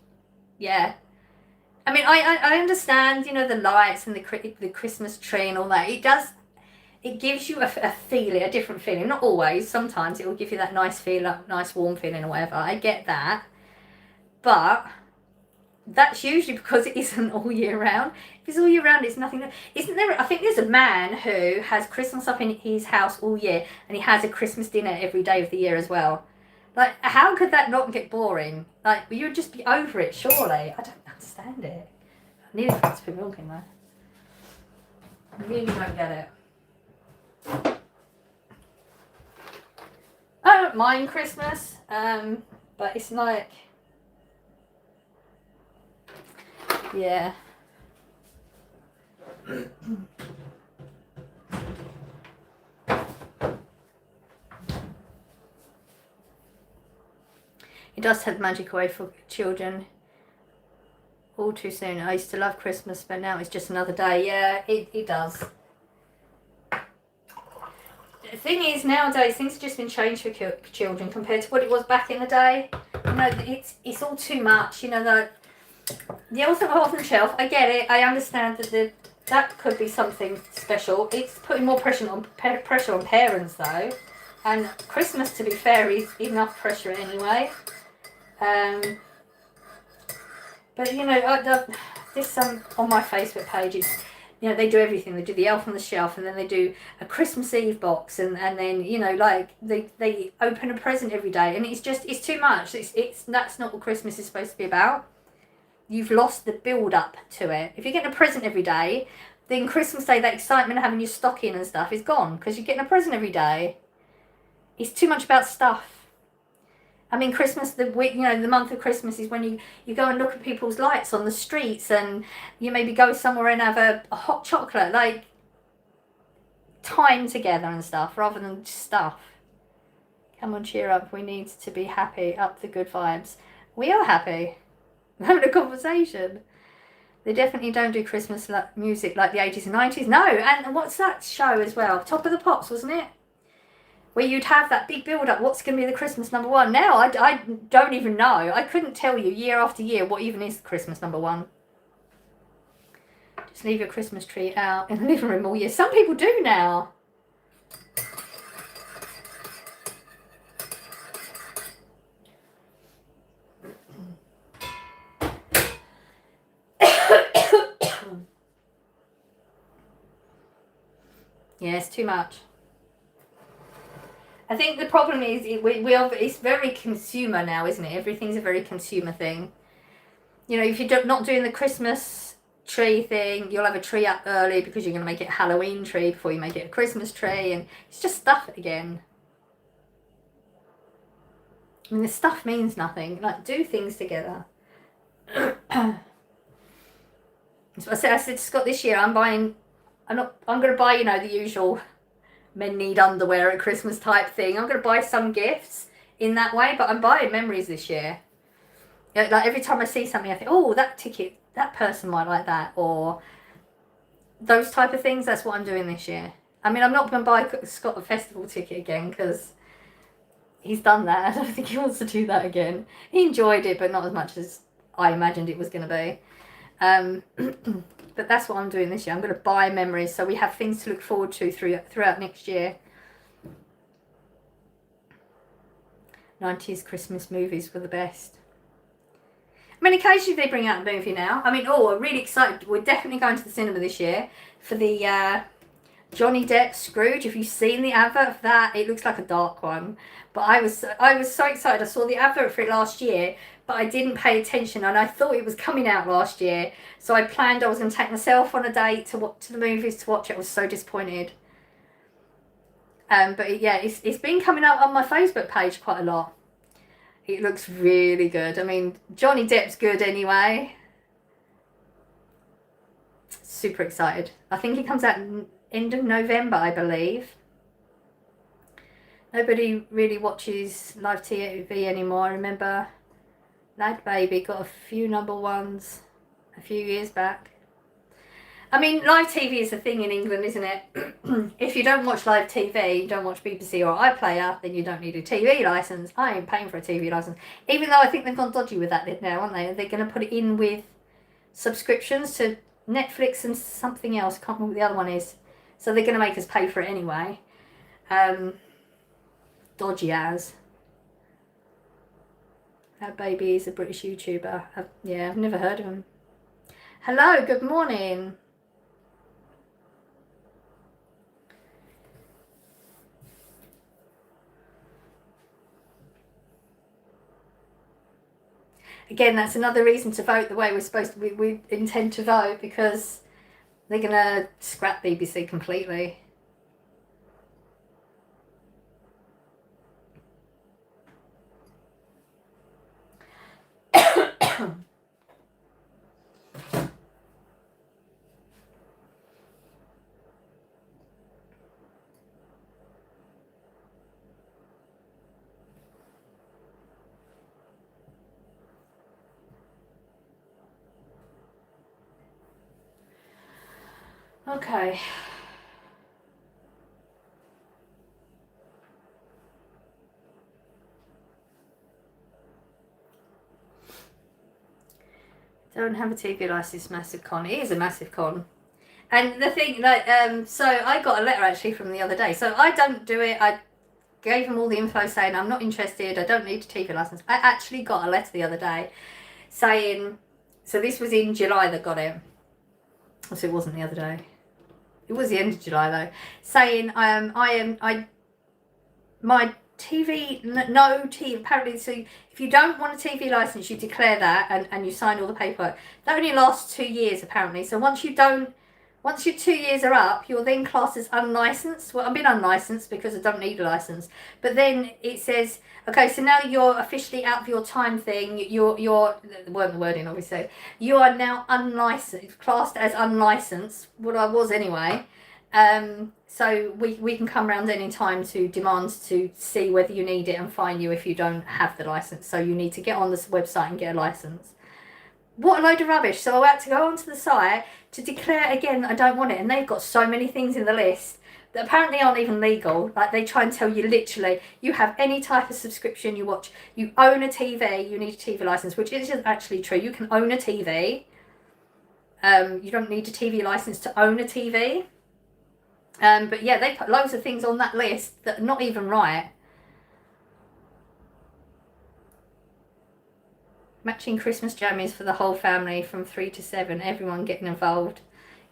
yeah. I mean, I understand, you know, the lights and the Christmas tree and all that. It gives you a feeling, a different feeling. Not always. Sometimes it will give you that nice feel, nice warm feeling or whatever. I get that, but that's usually because it isn't all year round. If it's all year round, it's nothing. Isn't there? I think there's a man who has Christmas up in his house all year, and he has a Christmas dinner every day of the year as well. Like, how could that not get boring? Like, you'd just be over it, surely. I don't understand it. I need to put milk in there. I really don't get it. I don't mind Christmas, but it's like, yeah. It does take magic away for children all too soon. I used to love Christmas, but now it's just another day. Yeah, it does. The thing is, nowadays things have just been changed for children compared to what it was back in the day. You know, it's all too much. You know, the elephant on the shelf. I get it. I understand that that could be something special. It's putting more pressure on parents though, and Christmas, to be fair, is enough pressure anyway. But you know, this on my Facebook page is, you know, they do everything. They do the elf on the shelf, and then they do a Christmas Eve box, and then, you know, like they open a present every day, and it's too much. That's not what Christmas is supposed to be about. You've lost the build up to it. If you're getting a present every day, then Christmas Day, that excitement of having your stocking and stuff is gone because you're getting a present every day. It's too much about stuff. I mean, Christmas, the month of Christmas is when you go and look at people's lights on the streets, and you maybe go somewhere and have a hot chocolate, like time together and stuff, rather than stuff. Come on, cheer up. We need to be happy. Up the good vibes. We are happy. We're having a conversation. They definitely don't do Christmas music like the 80s and 90s. No, and what's that show as well? Top of the Pops, wasn't it? Where you'd have that big build-up, what's going to be the Christmas number one? Now, I don't even know. I couldn't tell you year after year what even is Christmas number one. Just leave your Christmas tree out in the living room all year. Some people do now. Yeah, it's too much. I think the problem is it's very consumer now, isn't it? Everything's a very consumer thing. You know, if you're not doing the Christmas tree thing, you'll have a tree up early because you're going to make it a Halloween tree before you make it a Christmas tree, and it's just stuff again. I mean, the stuff means nothing. Like, do things together. So I said to Scott this year, I'm going to buy, you know, the usual men need underwear at Christmas type thing. I'm going to buy some gifts in that way, but I'm buying memories this year. Like, every time I see something, I think, oh, that person might like that, or those type of things. That's what I'm doing this year. I mean, I'm not going to buy Scott a festival ticket again because he's done that. I don't think he wants to do that again. He enjoyed it, but not as much as I imagined it was going to be. But that's what I'm doing this year. I'm going to buy memories so we have things to look forward to throughout next year. 90s Christmas movies were the best. I mean, occasionally they bring out a movie now. I mean, we're really excited. We're definitely going to the cinema this year for the Johnny Depp Scrooge. If you've seen the advert for that, it looks like a dark one. But I was so excited. I saw the advert for it last year, but I didn't pay attention, and I thought it was coming out last year, so I planned I was going to take myself on a date to the movies to watch it. I was so disappointed. But it's been coming up on my Facebook page quite a lot. It looks really good. I mean, Johnny Depp's good anyway. Super excited. I think he comes out end of November, I believe. Nobody really watches live TV anymore. I remember Lad Baby got a few #1s a few years back. I mean, live TV is a thing in England, isn't it? If you don't watch live TV, you don't watch BBC or iPlayer, then you don't need a TV licence. I ain't paying for a TV licence. Even though I think they've gone dodgy with that now, aren't they? They're going to put it in with subscriptions to Netflix and something else. I can't remember what the other one is. So they're going to make us pay for it anyway. Dodgy as. That Baby is a British YouTuber. I've never heard of him. Hello, good morning. Again, that's another reason to vote the way we're supposed to. We intend to vote, because they're going to scrap BBC completely. Okay. Don't have a TV license, massive con. It is a massive con. And the thing, like, so I got a letter actually from the other day. So I don't do it. I gave them all the info saying I'm not interested. I don't need a TV license. I actually got a letter the other day saying, so this was in July that got it. So it wasn't the other day. It was the end of July though, saying my TV, no TV, apparently, so if you don't want a TV licence, you declare that and you sign all the paperwork. That only lasts 2 years apparently. So once your 2 years are up, you're then classed as unlicensed. Well, I've been unlicensed because I don't need a licence. But then it says, okay, so now you're officially out of your time thing. You're the wording obviously. You are now unlicensed, classed as unlicensed. What I was anyway. So we can come round any time to demand to see whether you need it and fine you if you don't have the licence. So you need to get on this website and get a licence. What a load of rubbish. So I had to go onto the site to declare again that I don't want it. And they've got so many things in the list that apparently aren't even legal. Like, they try and tell you literally, you have any type of subscription you watch, you own a TV, you need a TV licence, which isn't actually true. You can own a TV. You don't need a TV licence to own a TV. But yeah, they put loads of things on that list that are not even right. Matching Christmas jammies for the whole family from 3 to 7. Everyone getting involved.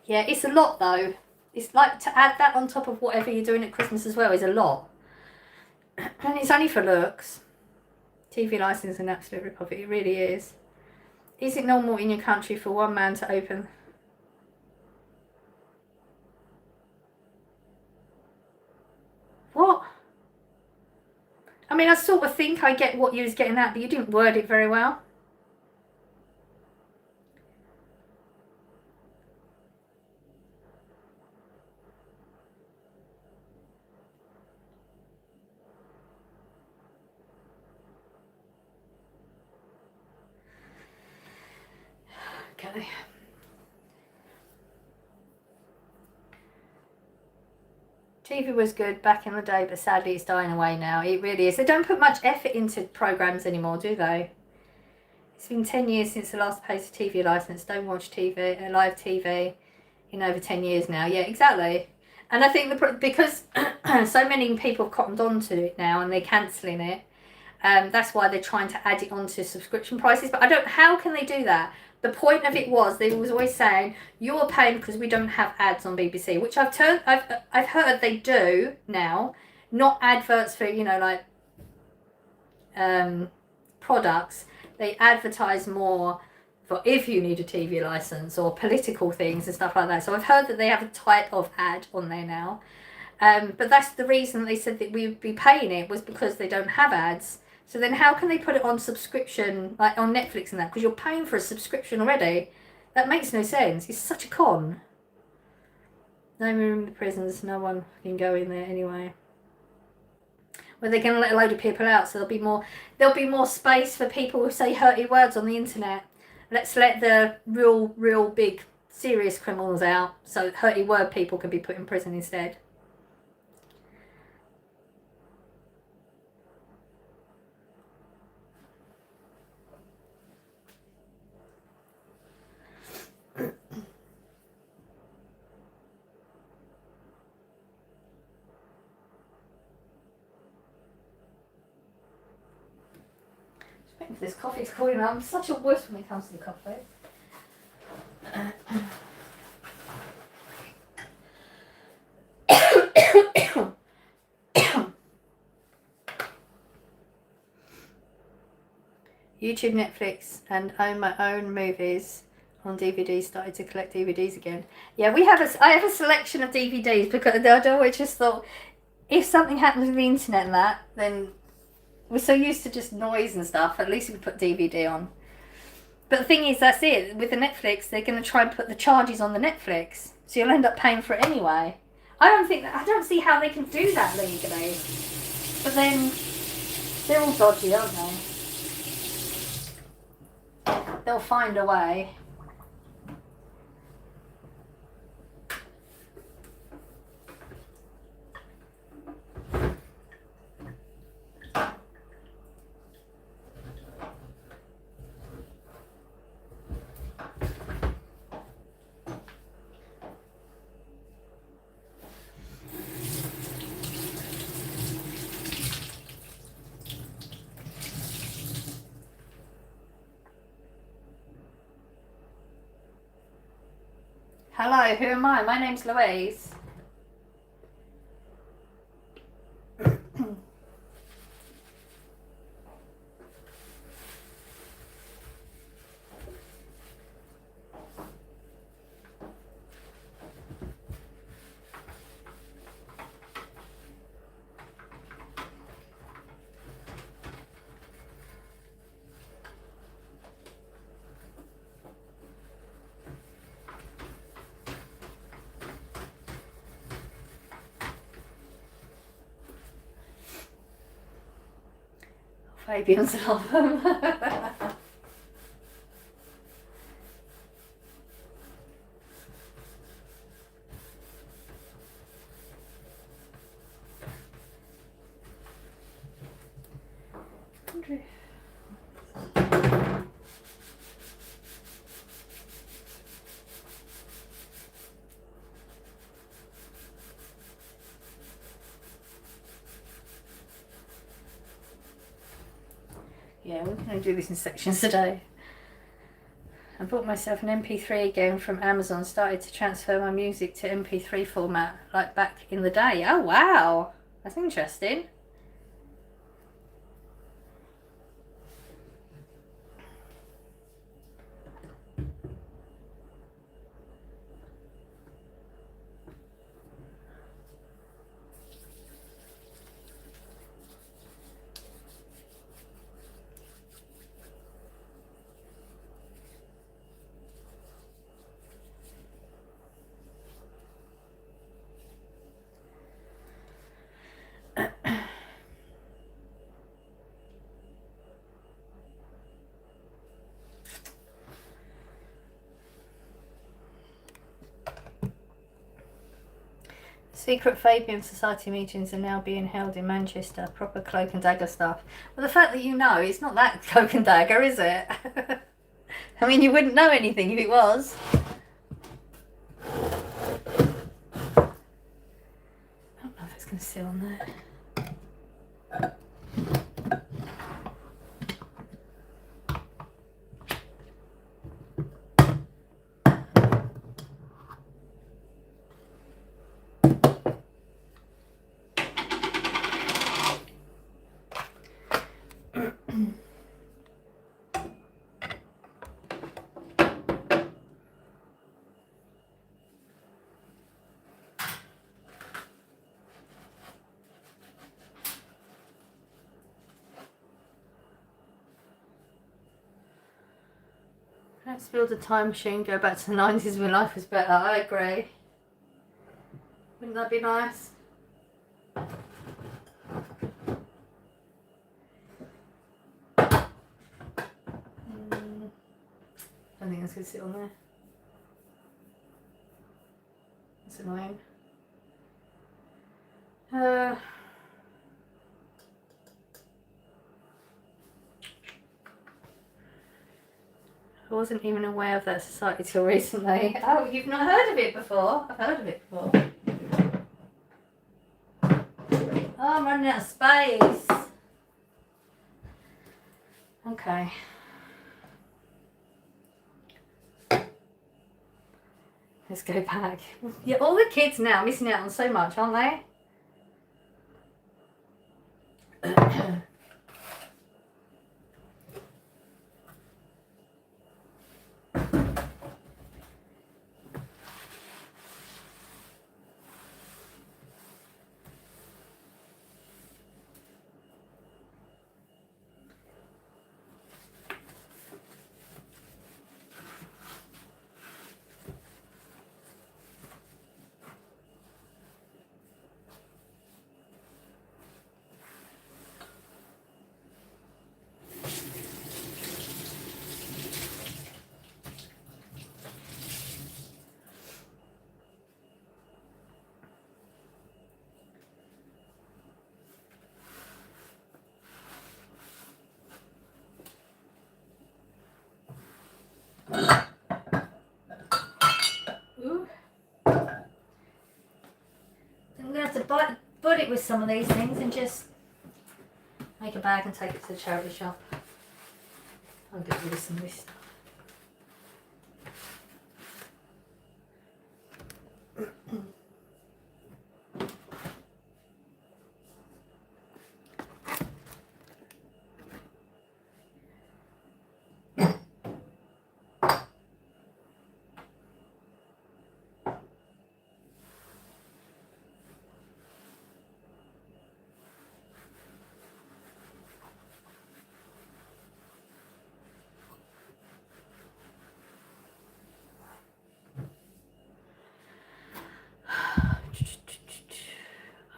Yeah, it's a lot though. It's like, to add that on top of whatever you're doing at Christmas as well is a lot. And it's only for looks. TV licence is an absolute rip-off. It really is. Is it normal in your country for one man to open... What? I mean, I sort of think I get what you was getting at, but you didn't word it very well. Okay. TV was good back in the day, but sadly it's dying away now. It really is. They don't put much effort into programs anymore, do they? It's been 10 years since the last paid TV licence. Don't watch TV, live TV in over 10 years now. Yeah, exactly. And I think because so many people have cottoned on to it now and they're cancelling it, that's why they're trying to add it onto subscription prices. But I don't, how can they do that? The point of it was, they was always saying, you're paying because we don't have ads on BBC, which I've heard they do now, not adverts for, you know, like products. they advertise more for if you need a TV license or political things and stuff like that. So I've heard that they have a type of ad on there now. But that's the reason they said that we would be paying it, was because they don't have ads. So then how can they put it on subscription, like on Netflix and that? Because you're paying for a subscription already. That makes no sense. It's such a con. No room in the prisons. No one can go in there anyway. Well, they're going to let a load of people out, so there'll be more space for people who say hurty words on the internet. Let's let the real big serious criminals out, so hurty word people can be put in prison instead. This coffee's calling. I'm such a wuss when it comes to the coffee. YouTube, Netflix, and own my own movies on DVD. Started to collect DVDs again. Yeah, I have a selection of DVDs because I always just thought if something happens with the internet and that, then we're so used to just noise and stuff, at least we put DVD on. But the thing is, that's it. With the Netflix, they're going to try and put the charges on the Netflix. So you'll end up paying for it anyway. I don't see how they can do that legally. But then, they're all dodgy, aren't they? They'll find a way. Hello, who am I? My name's Louise. Fabian's album. Yeah, we're going to do this in sections today. I bought myself an MP3 again from Amazon, started to transfer my music to MP3 format like back in the day. Oh wow, that's interesting. Secret Fabian Society meetings are now being held in Manchester. Proper cloak and dagger stuff. Well, the fact that you know, it's not that cloak and dagger, is it? I mean, you wouldn't know anything if it was. I don't know if it's going to sit on there. Let's build a time machine, go back to the 90s when life was better. I agree. Wouldn't that be nice? I don't think that's going to sit on there. That's annoying. I wasn't even aware of that society till recently. Oh, you've not heard of it before? I've heard of it before. Oh, I'm running out of space. Okay. Let's go back. Yeah, all the kids now are missing out on so much, aren't they? Ooh. I'm going to have to butt it with some of these things and just make a bag and take it to the charity shop. I'll get rid of some of this stuff.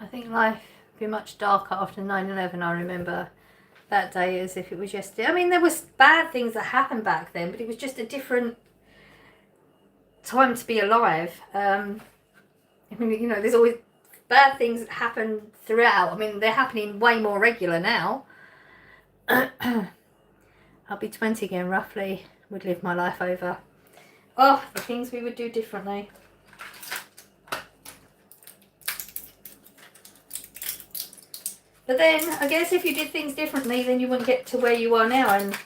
I think life would be much darker after 9/11. I remember that day as if it was yesterday. I mean, there was bad things that happened back then, but it was just a different time to be alive. I mean, you know, there's always bad things that happen throughout. I mean, they're happening way more regular now. I'll be 20 again, roughly. Would live my life over. Oh, the things we would do differently. But then, I guess if you did things differently, then you wouldn't get to where you are now. And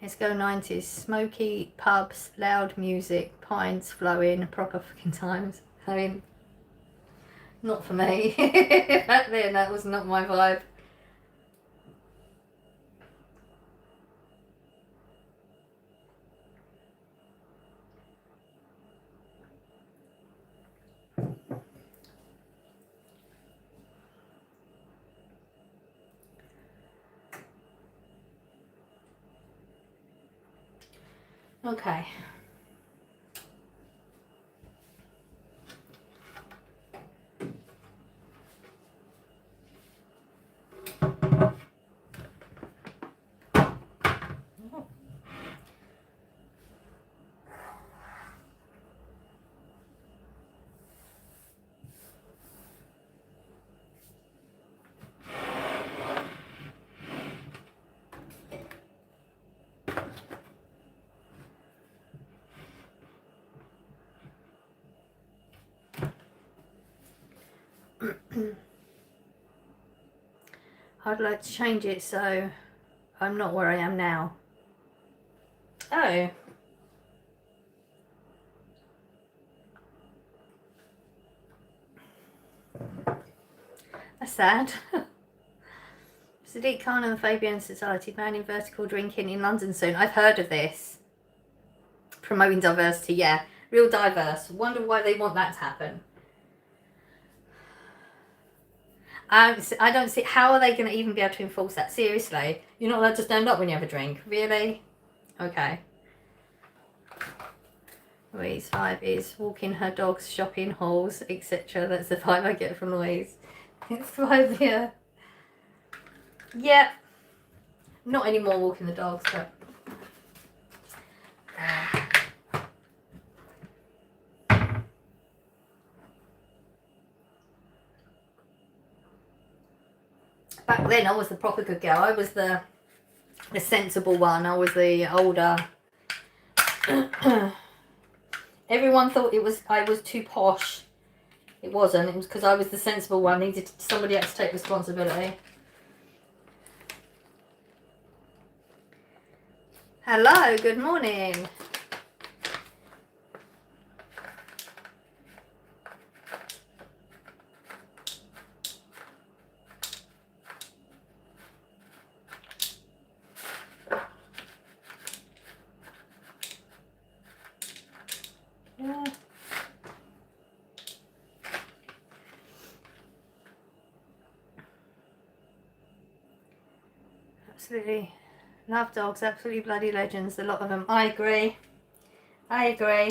let's go 90s. Smoky pubs, loud music, pints flowing, proper fucking times. I mean, not for me. Back then, that was not my vibe. Okay. I'd like to change it so I'm not where I am now. Oh. That's sad. Sadiq Khan and the Fabian Society banning vertical drinking in London soon. I've heard of this. Promoting diversity, yeah. Real diverse. Wonder why they want that to happen. I don't see how are they going to even be able to enforce that. Seriously, you're not allowed to stand up when you have a drink. Really? Okay. Louise 5 is walking her dogs, shopping hauls, etc. That's the vibe I get from Louise. It's the vibe here. Yeah. Not anymore walking the dogs, but. Back then, I was the proper good girl. I was the sensible one. I was the older. Everyone thought I was too posh. It wasn't. It was because I was the sensible one. Somebody had to take responsibility. Hello, good morning. Yeah. Absolutely. Love dogs, absolutely bloody legends, a lot of them. I agree. I agree.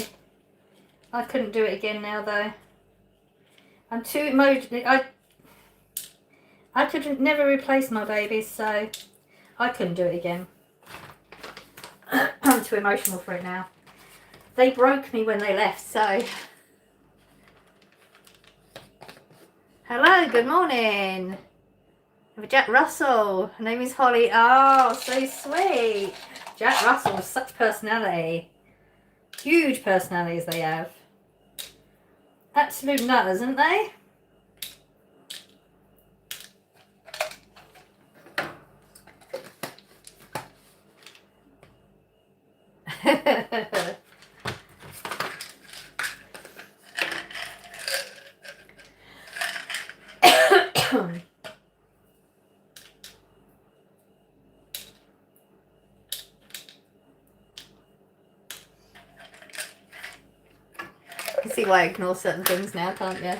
I couldn't do it again now though. I'm too emotional. I could never replace my babies, so I couldn't do it again. I'm too emotional for it now. They broke me when they left, so. Hello, good morning. Jack Russell. Her name is Holly. Oh, so sweet. Jack Russell, such personality. Huge personalities they have. Absolute nutters, aren't they? You can see why I ignore certain things now, can't you?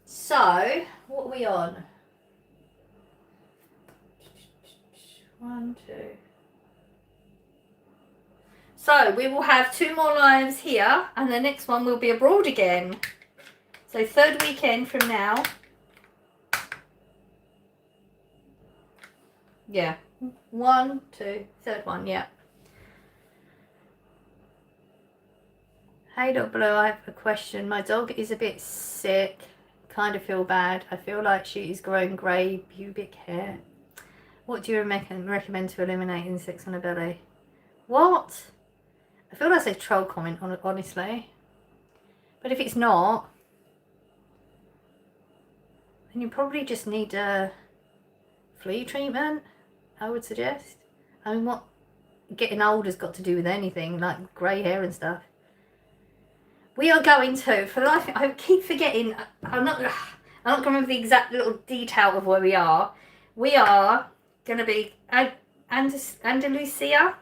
So, what are we on? 1, 2. So, we will have 2 more lives here, and the next one will be abroad again. So, 3rd weekend from now. Yeah. 1, 2, 3rd one, yeah. Hey, Dog Blue, I have a question. My dog is a bit sick. Kind of feel bad. I feel like she is growing grey pubic hair. What do you recommend to eliminate insects on her belly? What? I feel that's a troll comment, honestly. But if it's not, then you probably just need a flea treatment, I would suggest. I mean, what getting old has got to do with anything, like grey hair and stuff. We are going to, for life, I keep forgetting, I'm not going to remember the exact little detail of where we are. We are going to be Andalusia,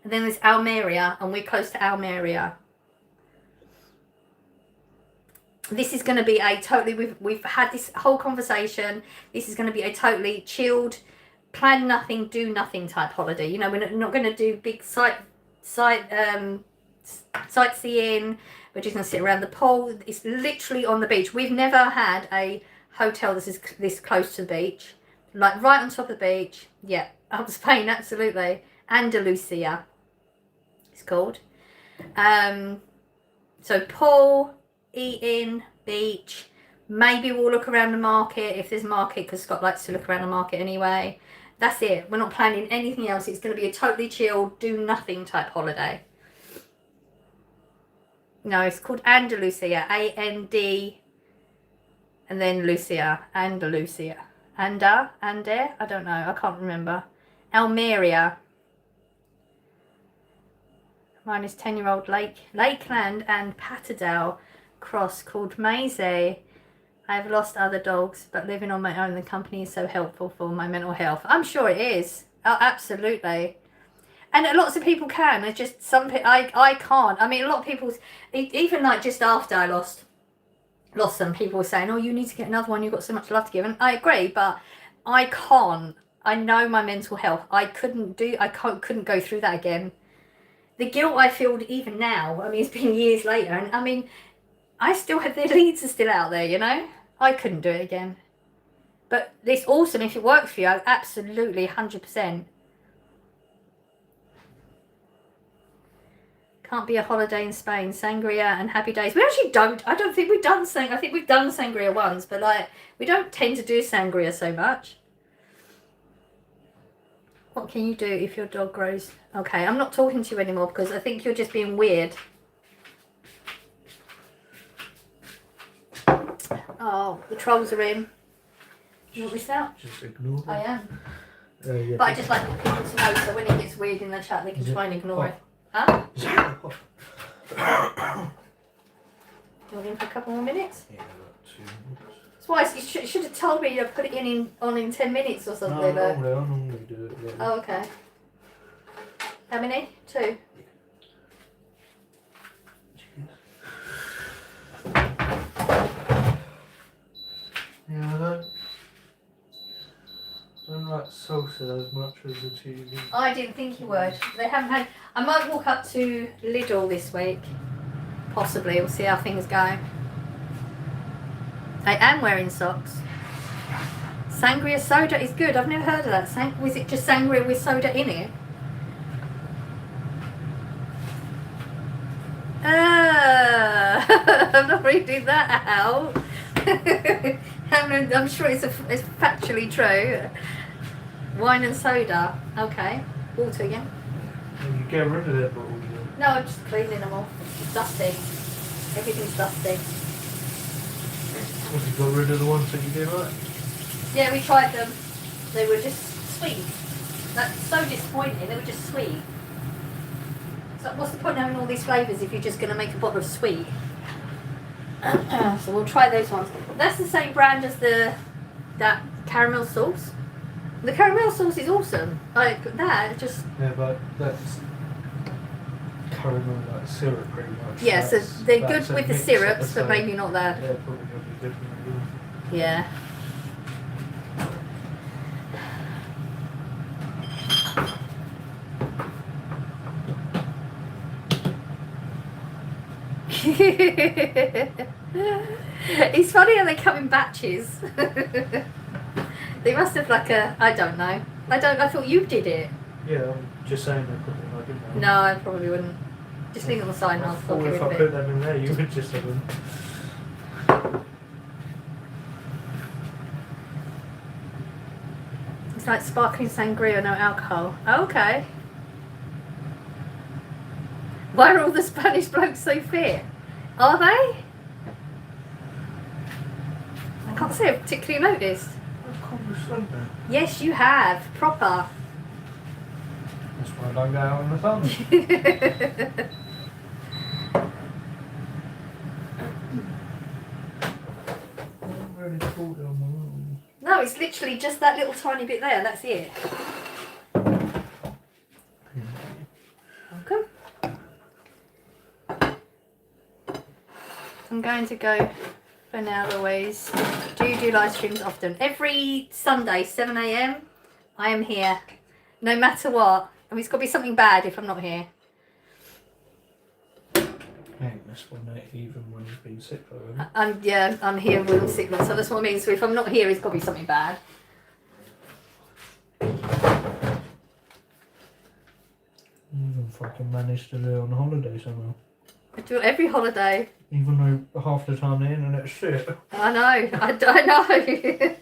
and then there's Almeria, and we're close to Almeria. This is going to be a totally, we've had this whole conversation, this is going to be a totally chilled, plan nothing, do nothing type holiday. You know, we're not going to do big sightseeing. We're just going to sit around the pool. It's literally on the beach. We've never had a hotel that is this close to the beach, like right on top of the beach. Yeah, up Spain, absolutely. Andalusia, it's called. So pool, eating, beach. Maybe we'll look around the market if there's a market, because Scott likes to look around the market anyway. That's it. We're not planning anything else. It's going to be a totally chill, do nothing type holiday. No, it's called Andalusia. A-N-D and then Lucia. Andalusia. Ander, I don't know, I can't remember. Almeria. Mine is 10-year-old Lakeland and Patterdale cross called Maisie. I have lost other dogs, but living on my own, the company is so helpful for my mental health. I'm sure it is. Oh, absolutely. And lots of people can. It's just some people, I can't. I mean, a lot of people, even like just after I lost them, people were saying, oh, you need to get another one. You've got so much love to give. And I agree, but I can't. I know my mental health. I couldn't go through that again. The guilt I feel even now, I mean, it's been years later, and I mean, I still have, the leads are still out there, you know? I couldn't do it again. But it's awesome if it works for you, absolutely, 100%. Can't be a holiday in Spain, sangria and happy days. We actually I don't think we've done I think we've done sangria once, but like, we don't tend to do sangria so much. What can you do if your dog grows? Okay, I'm not talking to you anymore because I think you're just being weird. Oh, the trolls are in. Do you want this out? Just ignore I it. am. Yeah. But I just like people to know so when it gets weird in the chat they can try and ignore it. Huh? You want in for a couple more minutes? Yeah, about 2 minutes. That's why you should have told me to put it in 10 minutes or something. No, I normally do it. Yeah. Oh, okay. How many? 2. Yeah, I don't like salsa as much as the TV. I didn't think you would. They haven't had. I might walk up to Lidl this week. Possibly. We'll see how things go. I am wearing socks. Sangria soda is good. I've never heard of that. Was it just sangria with soda in it? I'm not reading that out. I'm sure it's factually true. Wine and soda. Okay. Water again. And you get rid of that bottle. No, I'm just cleaning them off. It's dusty. Everything's dusty. Have you got rid of the ones that you didn't like? Yeah, we tried them. They were just sweet. That's so disappointing. They were just sweet. So what's the point of having all these flavours if you're just going to make a bottle of sweet? So we'll try those ones. That's the same brand as that caramel sauce. The caramel sauce is awesome. Like that, just... Yeah, but that's caramel like syrup pretty much. Yeah, so they're good with the syrups, but so maybe not that. Yeah, probably going to be good for you. Yeah. It's funny how they come in batches. They must have like I don't know. I thought you did it. Yeah, I'm just saying they probably not, didn't they? No, I probably wouldn't. Just leave it on the side and I'll Or get if rid I of put it. them in there, you would just have them. It's like sparkling sangria, no alcohol. Oh, okay. Why are all the Spanish blokes so fit? Are they? I can't say I've particularly noticed. I've come to sun now. Yes, you have. Proper. That's why I don't go out in the sun. I'm really cool down my room. No, it's literally just that little tiny bit there. That's it. Welcome. I'm going to go for now, Louise. Do you do live streams often? Every Sunday, 7 AM, I am here. No matter what. I mean, it's got to be something bad if I'm not here. Hey, that's one night even when you've been sick for them. I'm here when I'm sick, so that's what I mean. So if I'm not here, it's got to be something bad. Even fucking managed to do it on holiday somehow. I do it every holiday. Even though half the time the internet's shit. I know. I know.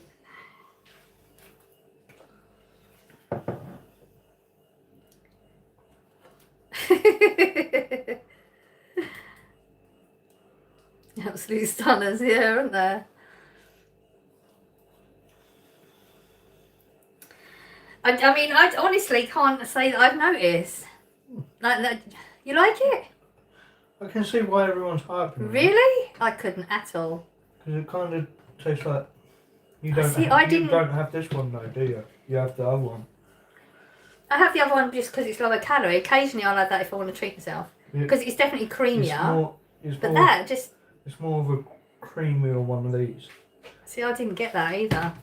Absolute stunners here, aren't there? I mean, I honestly can't say that I've noticed. Like that, you like it? I can see why everyone's hyping it. Really? I couldn't at all. Because it kind of tastes like you See, don't. I You didn't- don't have this one though, do you? You have the other one. I have the other one just because it's lower calorie. Occasionally, I'll have that if I want to treat myself Yeah. because it's definitely It's creamier. more. But that just It's more of a creamier one of these. see, I didn't get that either.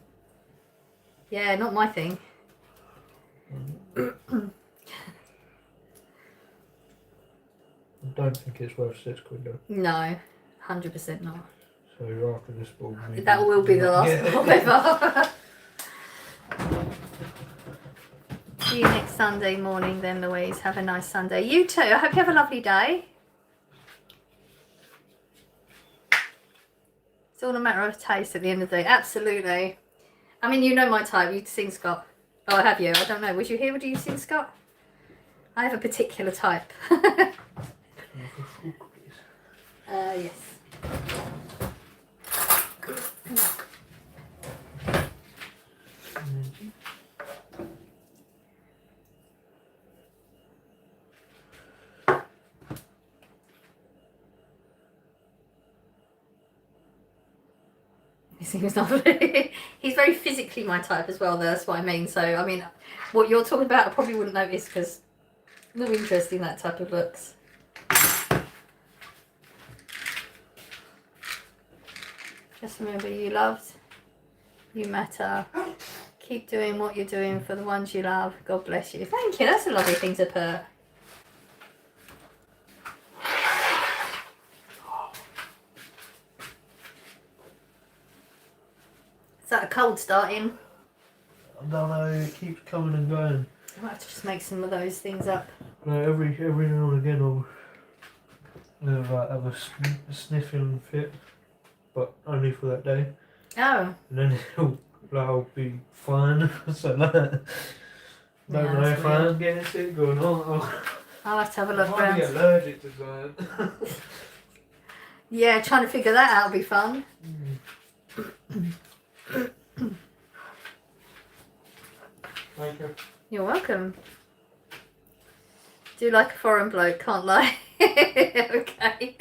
Yeah, not my thing. I don't think it's worth £6 though. No, 100% not. So after this ball, maybe. That will be the last Yeah. ball ever. See you next Sunday morning then, Louise. Have a nice Sunday. You too. I hope you have a lovely day. It's all a matter of taste at the end of the day. Absolutely. I mean, you know my type. You'd sing Scott. Oh, have you? I don't know. Was you here? Would you sing Scott? I have a particular type. Yes. He seems lovely. He's very physically my type as well, though. That's what I mean. So, I mean, what you're talking about, I probably wouldn't notice because no interest in that type of looks. Just remember, you loved, you matter. Keep doing what you're doing for the ones you love. God bless you. Thank you. That's a lovely thing to put. Is that a cold starting? I don't know. It keeps coming and going. I might have to just make some of those things up. No, every now and again I'll have a sniffing fit, but only for that day, Oh. and then I'll be fine. So that don't Yeah, know that's if weird. I'm getting sick or not. I'll have to have a I look might be around. allergic to something. Yeah, trying to figure that out will be fun. Thank you. You're welcome. Do like a foreign bloke, can't lie. Okay.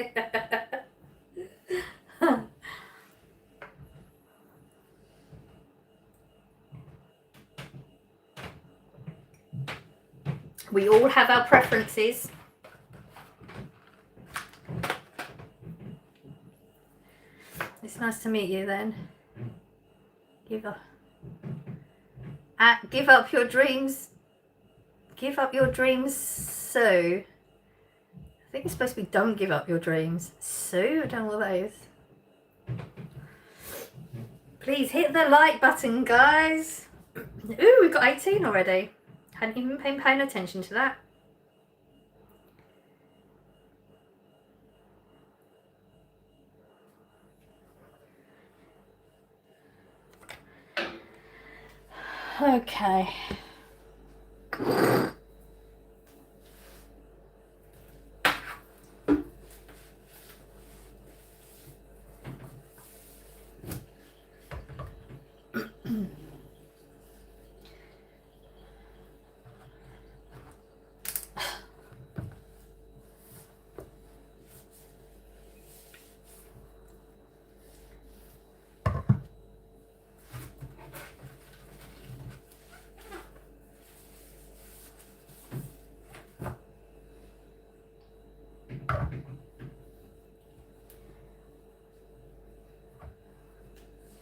We all have our preferences. It's nice to meet you then. Give up your dreams. Give up your dreams, Sue. I think it's supposed to be don't give up your dreams. Sue? I don't know what that is. Please hit the like button, guys. Ooh, we've got 18 already. Hadn't even been paying attention to that. Okay.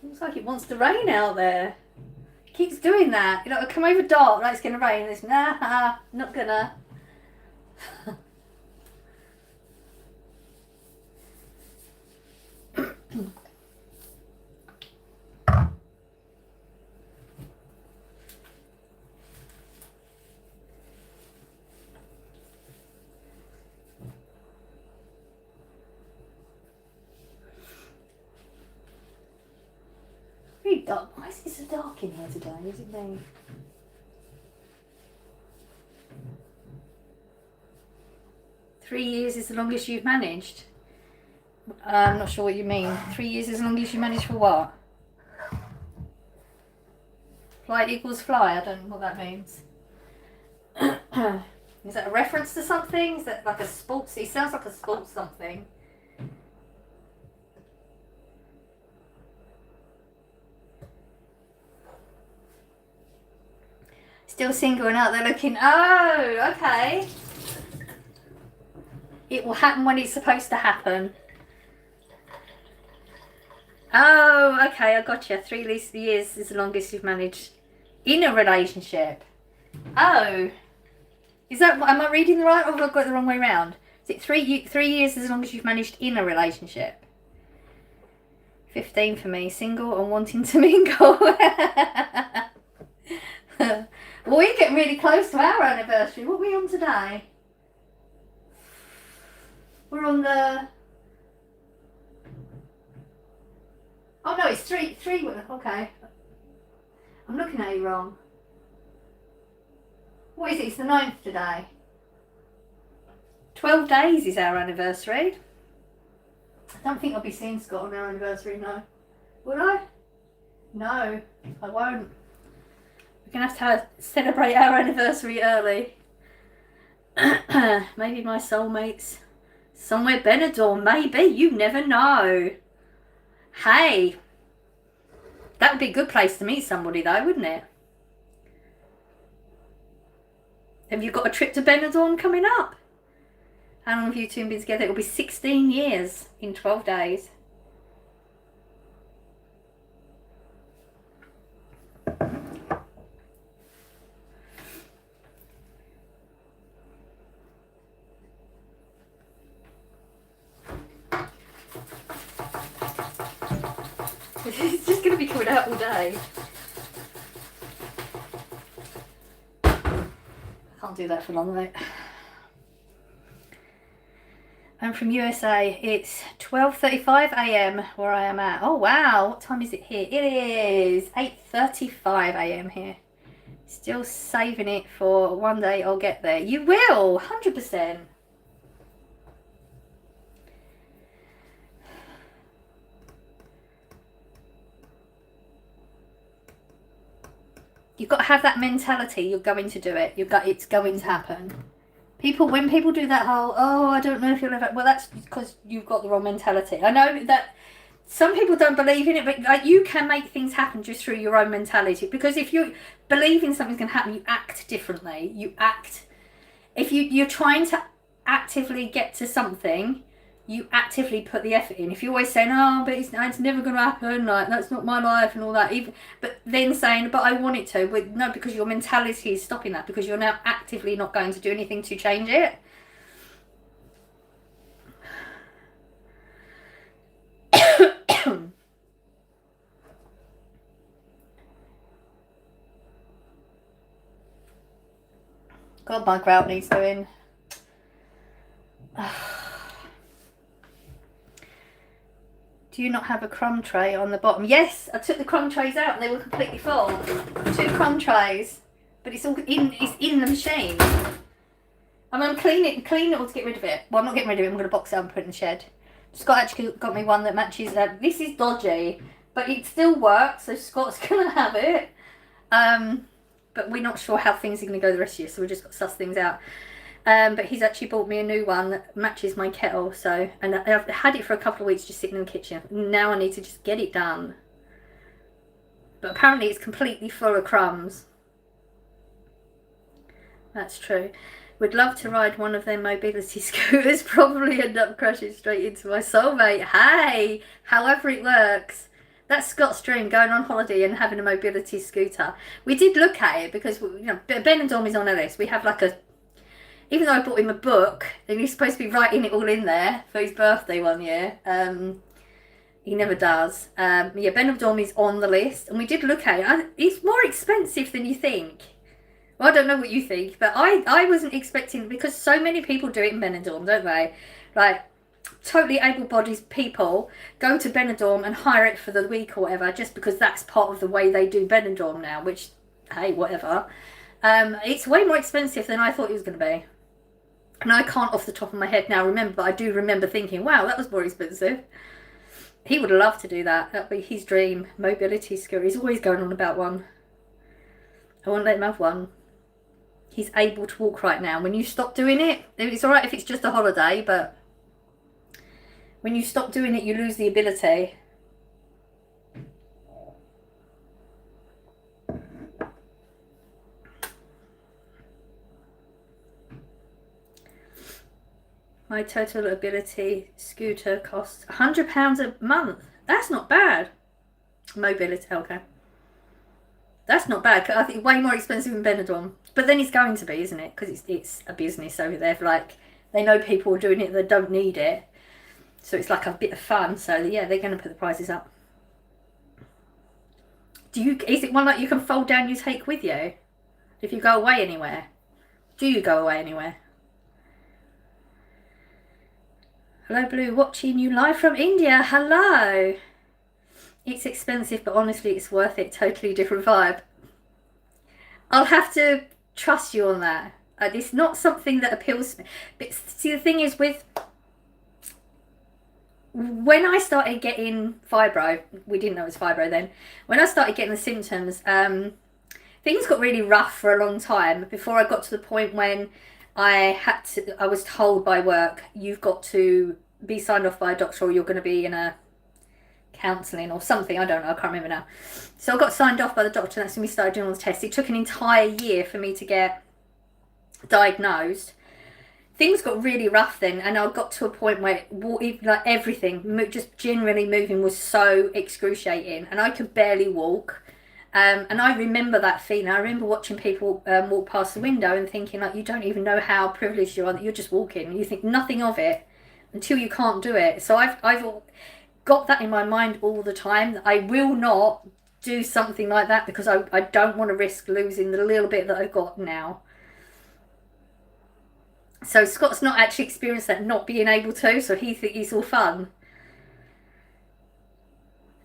Looks like it wants to rain out there. It keeps doing that. You know, it'll come over dark, like it's gonna rain. It's nah, not gonna. Very dark. Why is it so dark in here today? Is it me? Three years is the longest you've managed? I'm not sure what you mean. 3 years is the longest you managed for what? Flight equals fly. I don't know what that means. Is that a reference to something? Is that like a sports? It sounds like a sports something. Still single and out there looking. Oh, okay. It will happen when it's supposed to happen. Oh, okay, I got you. 3 years is the longest you've managed in a relationship. Oh, is that? Am I reading the right, or have I got it the wrong way around? Is it 3 years as long as you've managed in a relationship? 15 for me, single and wanting to mingle. Well, we're getting really close to our anniversary. What are we on today? We're on the... Oh no, it's 3. Okay. I'm looking at you wrong. What is it? It's the 9th today. 12 days is our anniversary. I don't think I'll be seeing Scott on our anniversary, no. Would I? No, I won't. We're going to have to celebrate our anniversary early. Maybe my soulmates somewhere Benidorm, maybe. You never know. Hey, that would be a good place to meet somebody though, wouldn't it? Have you got a trip to Benidorm coming up? How long have you two been together? It'll be 16 years in 12 days. It's just going to be coming out all day. I can't do that for long, mate. I'm from USA. It's 12:35 a.m. where I am at. Oh wow, what time is it here? It is 8:35 a.m. here. Still saving it for one day I'll get there. You will, 100%. You've got to have that mentality. You're going to do it. It's going to happen. When people do that whole, oh, I don't know if you'll ever, well, that's because you've got the wrong mentality. I know that some people don't believe in it, but like, you can make things happen just through your own mentality. Because if you believe in something's going to happen, you act differently. If you're trying to actively get to something, you actively put the effort in. If you're always saying, oh, but it's never going to happen, like, that's not my life and all that, but then saying, but I want it to, well, no, because your mentality is stopping that, because you're now actively not going to do anything to change it. God, my grout needs doing. Do you not have a crumb tray on the bottom? Yes, I took the crumb trays out and they were completely full. 2 crumb trays, but it's all in the machine. I'm going to clean it all to get rid of it. Well, I'm not getting rid of it. I'm going to box it up and put it in the shed. Scott actually got me one that matches. This is dodgy, but it still works, so Scott's going to have it. But we're not sure how things are going to go the rest of the year, so we've just got to suss things out. But he's actually bought me a new one that matches my kettle. So, and I've had it for a couple of weeks just sitting in the kitchen. Now I need to just get it done. But apparently it's completely full of crumbs. That's true. Would love to ride one of their mobility scooters. Probably end up crashing straight into my soulmate. Hey, however it works. That's Scott's dream, going on holiday and having a mobility scooter. We did look at it because, you know, Benidorm is on our list. We have like a... Even though I bought him a book, and he's supposed to be writing it all in there for his birthday one year, he never does. Yeah, Benidorm is on the list, and we did look at it. It's more expensive than you think. Well, I don't know what you think, but I wasn't expecting, because so many people do it in Benidorm, don't they? Like, totally able-bodied people go to Benidorm and hire it for the week or whatever, just because that's part of the way they do Benidorm now, which, hey, whatever. It's way more expensive than I thought it was going to be. And I can't off the top of my head now remember, but I do remember thinking, wow, that was more expensive. He would love to do that. That would be his dream mobility scooter. He's always going on about one. I won't let him have one. He's able to walk right now. When you stop doing it, it's alright if it's just a holiday, but when you stop doing it, you lose the ability. My total ability scooter costs £100 a month. That's not bad. Mobility, okay. That's not bad. I think way more expensive than Benidorm. But then it's going to be, isn't it? Because it's a business over there. Like, they know people are doing it that don't need it. So it's like a bit of fun. So yeah, they're going to put the prices up. Is it one that you can fold down you take with you? If you go away anywhere? Do you go away anywhere? Hello Blue, watching you live from India. Hello. It's expensive, but honestly, it's worth it. Totally different vibe. I'll have to trust you on that. It's not something that appeals to me. But see, the thing is with... When I started getting fibro, we didn't know it was fibro then. When I started getting the symptoms, things got really rough for a long time before I got to the point when I was told by work, you've got to be signed off by a doctor or you're going to be in a counselling or something. I don't know. I can't remember now. So I got signed off by the doctor and that's when we started doing all the tests. It took an entire year for me to get diagnosed. Things got really rough then, and I got to a point where like everything, just generally moving, was so excruciating, and I could barely walk. And I remember that feeling. I remember watching people walk past the window and thinking, like, you don't even know how privileged you are that you're just walking. You think nothing of it until you can't do it. So I've got that in my mind all the time. I will not do something like that because I don't want to risk losing the little bit that I've got now. So Scott's not actually experienced that, not being able to, so he thinks it's all fun.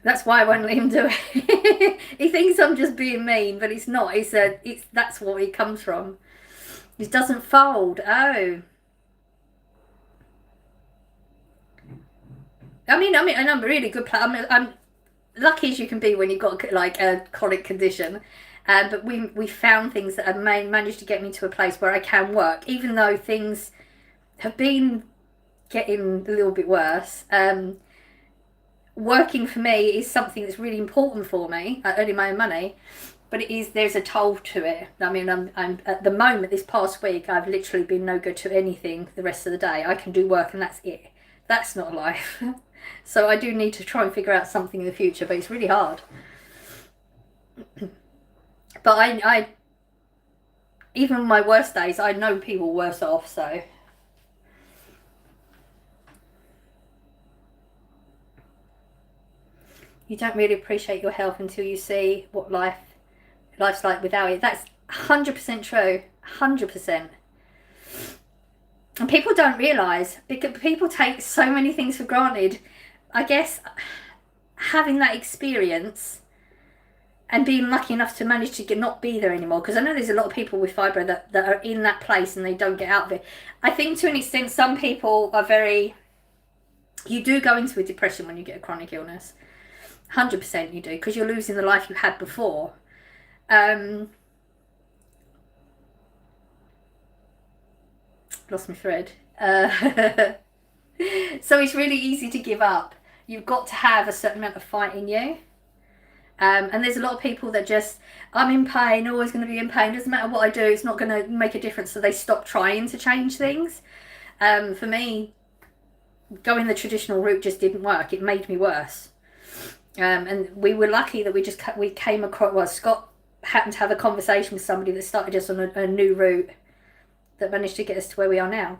That's why I won't let him do it. He thinks I'm just being mean, but it's not. That's what it comes from. It doesn't fold. Oh. I mean, and I'm a really good player. I'm lucky as you can be when you've got like a chronic condition. But we found things that have managed to get me to a place where I can work, even though things have been getting a little bit worse. Working for me is something that's really important for me, earning my own money, but there's a toll to it. I mean, I'm at the moment, this past week, I've literally been no good to anything the rest of the day. I can do work and that's it. That's not life. So I do need to try and figure out something in the future, but it's really hard. But I even my worst days, I know people worse off, so. You don't really appreciate your health until you see what life's like without it. That's 100% true, 100%. And people don't realise, because people take so many things for granted. I guess having that experience and being lucky enough to manage to not be there anymore, because I know there's a lot of people with fibro that are in that place and they don't get out of it. I think to an extent some people are you do go into a depression when you get a chronic illness. 100% you do, because you're losing the life you had before. Lost my thread. So it's really easy to give up. You've got to have a certain amount of fight in you. And there's a lot of people that just, I'm in pain, always going to be in pain, doesn't matter what I do, it's not going to make a difference, so they stop trying to change things. For me, going the traditional route just didn't work. It made me worse. And we were lucky that we came across, well, Scott happened to have a conversation with somebody that started us on a new route that managed to get us to where we are now.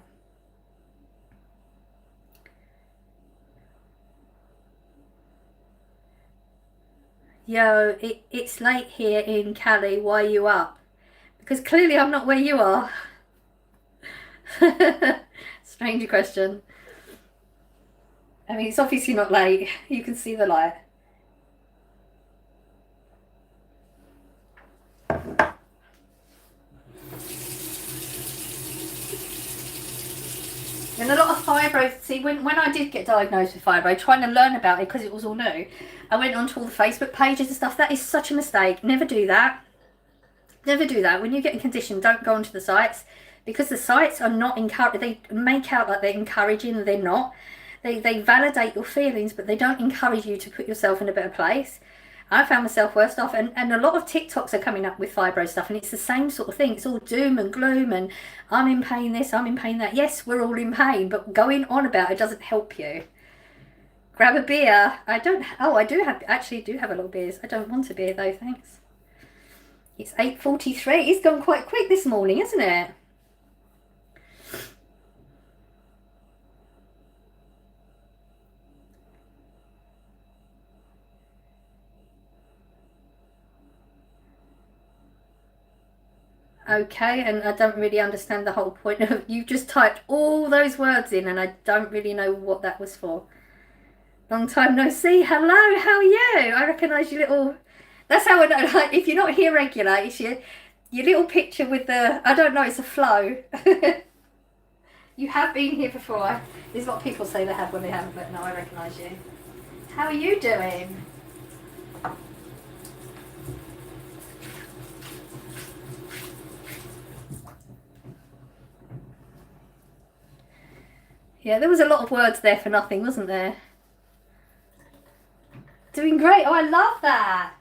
Yo, it's late here in Cali. Why are you up? Because clearly I'm not where you are. Strange question. I mean, it's obviously not late. You can see the light. And a lot of fibro, see, when I did get diagnosed with fibro, trying to learn about it because it was all new, I went onto all the Facebook pages and stuff. That is such a mistake. Never do that. Never do that. When you get in condition, don't go onto the sites, because the sites are not encouraging. They make out like they're encouraging, they're not. They validate your feelings, but they don't encourage you to put yourself in a better place. I found myself worse off, and a lot of TikToks are coming up with fibro stuff, and it's the same sort of thing. It's all doom and gloom, and I'm in pain this, I'm in pain that. Yes, we're all in pain, but going on about it doesn't help you. Grab a beer. I do have a lot of beers. I don't want a beer though, thanks. It's 8:43. It's gone quite quick this morning, isn't it? Okay, and I don't really understand the whole point of, you just typed all those words in and I don't really know what that was for. Long time no see. Hello, how are you? I recognise your little, that's how I know, like, if you're not here regular, it's your little picture with the, I don't know, it's a flow. You have been here before. This is what people say they have when they haven't, but no, I recognise you. How are you doing? Yeah, there was a lot of words there for nothing, wasn't there? Doing great. Oh, I love that.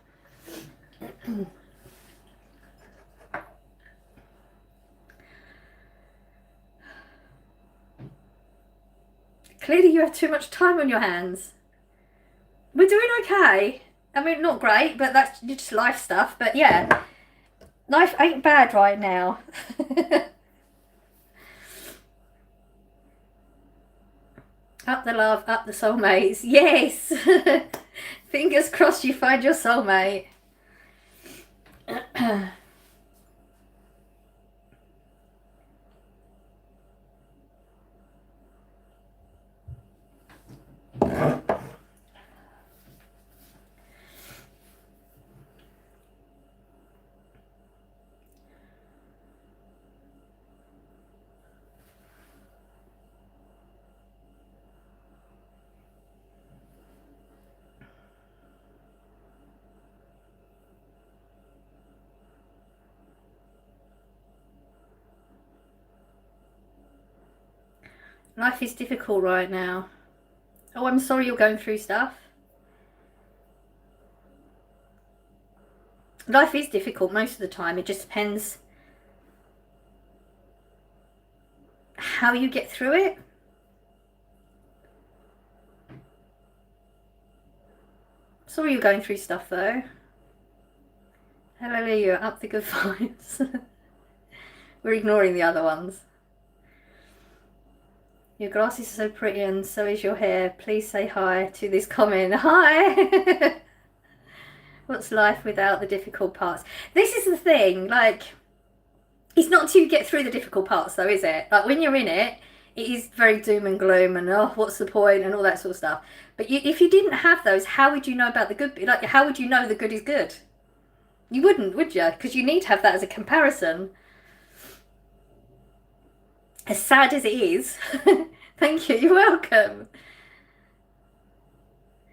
Clearly you have too much time on your hands. We're doing okay. I mean, not great, but that's just life stuff. But yeah, life ain't bad right now. Up the love, up the soulmates. Yes. Fingers crossed you find your soulmate. Life is difficult right now. Oh, I'm sorry you're going through stuff. Life is difficult most of the time. It just depends how you get through it. Sorry you're going through stuff though. Hallelujah, up the good vibes. We're ignoring the other ones. Your glasses are so pretty and so is your hair. Please say hi to this comment. Hi! What's life without the difficult parts? This is the thing, like, it's not to get through the difficult parts though, is it? Like, when you're in it, it is very doom and gloom and, oh, what's the point and all that sort of stuff. But if you didn't have those, how would you know about the good? Like, how would you know the good is good? You wouldn't, would you? Because you need to have that as a comparison. As sad as it is, thank you, you're welcome.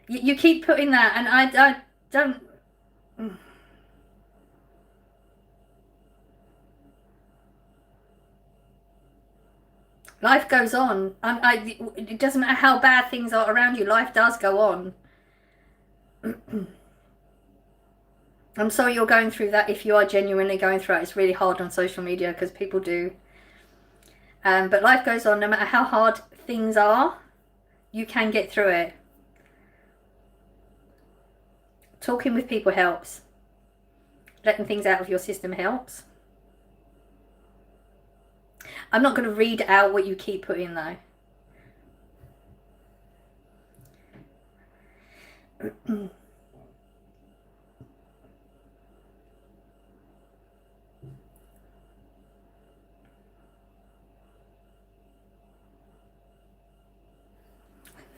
You keep putting that, and I don't. Life goes on. It doesn't matter how bad things are around you, life does go on. I'm sorry you're going through that. If you are genuinely going through it, it's really hard on social media because people do. But life goes on. No matter how hard things are, you can get through it. Talking with people helps. Letting things out of your system helps. I'm not going to read out what you keep putting though.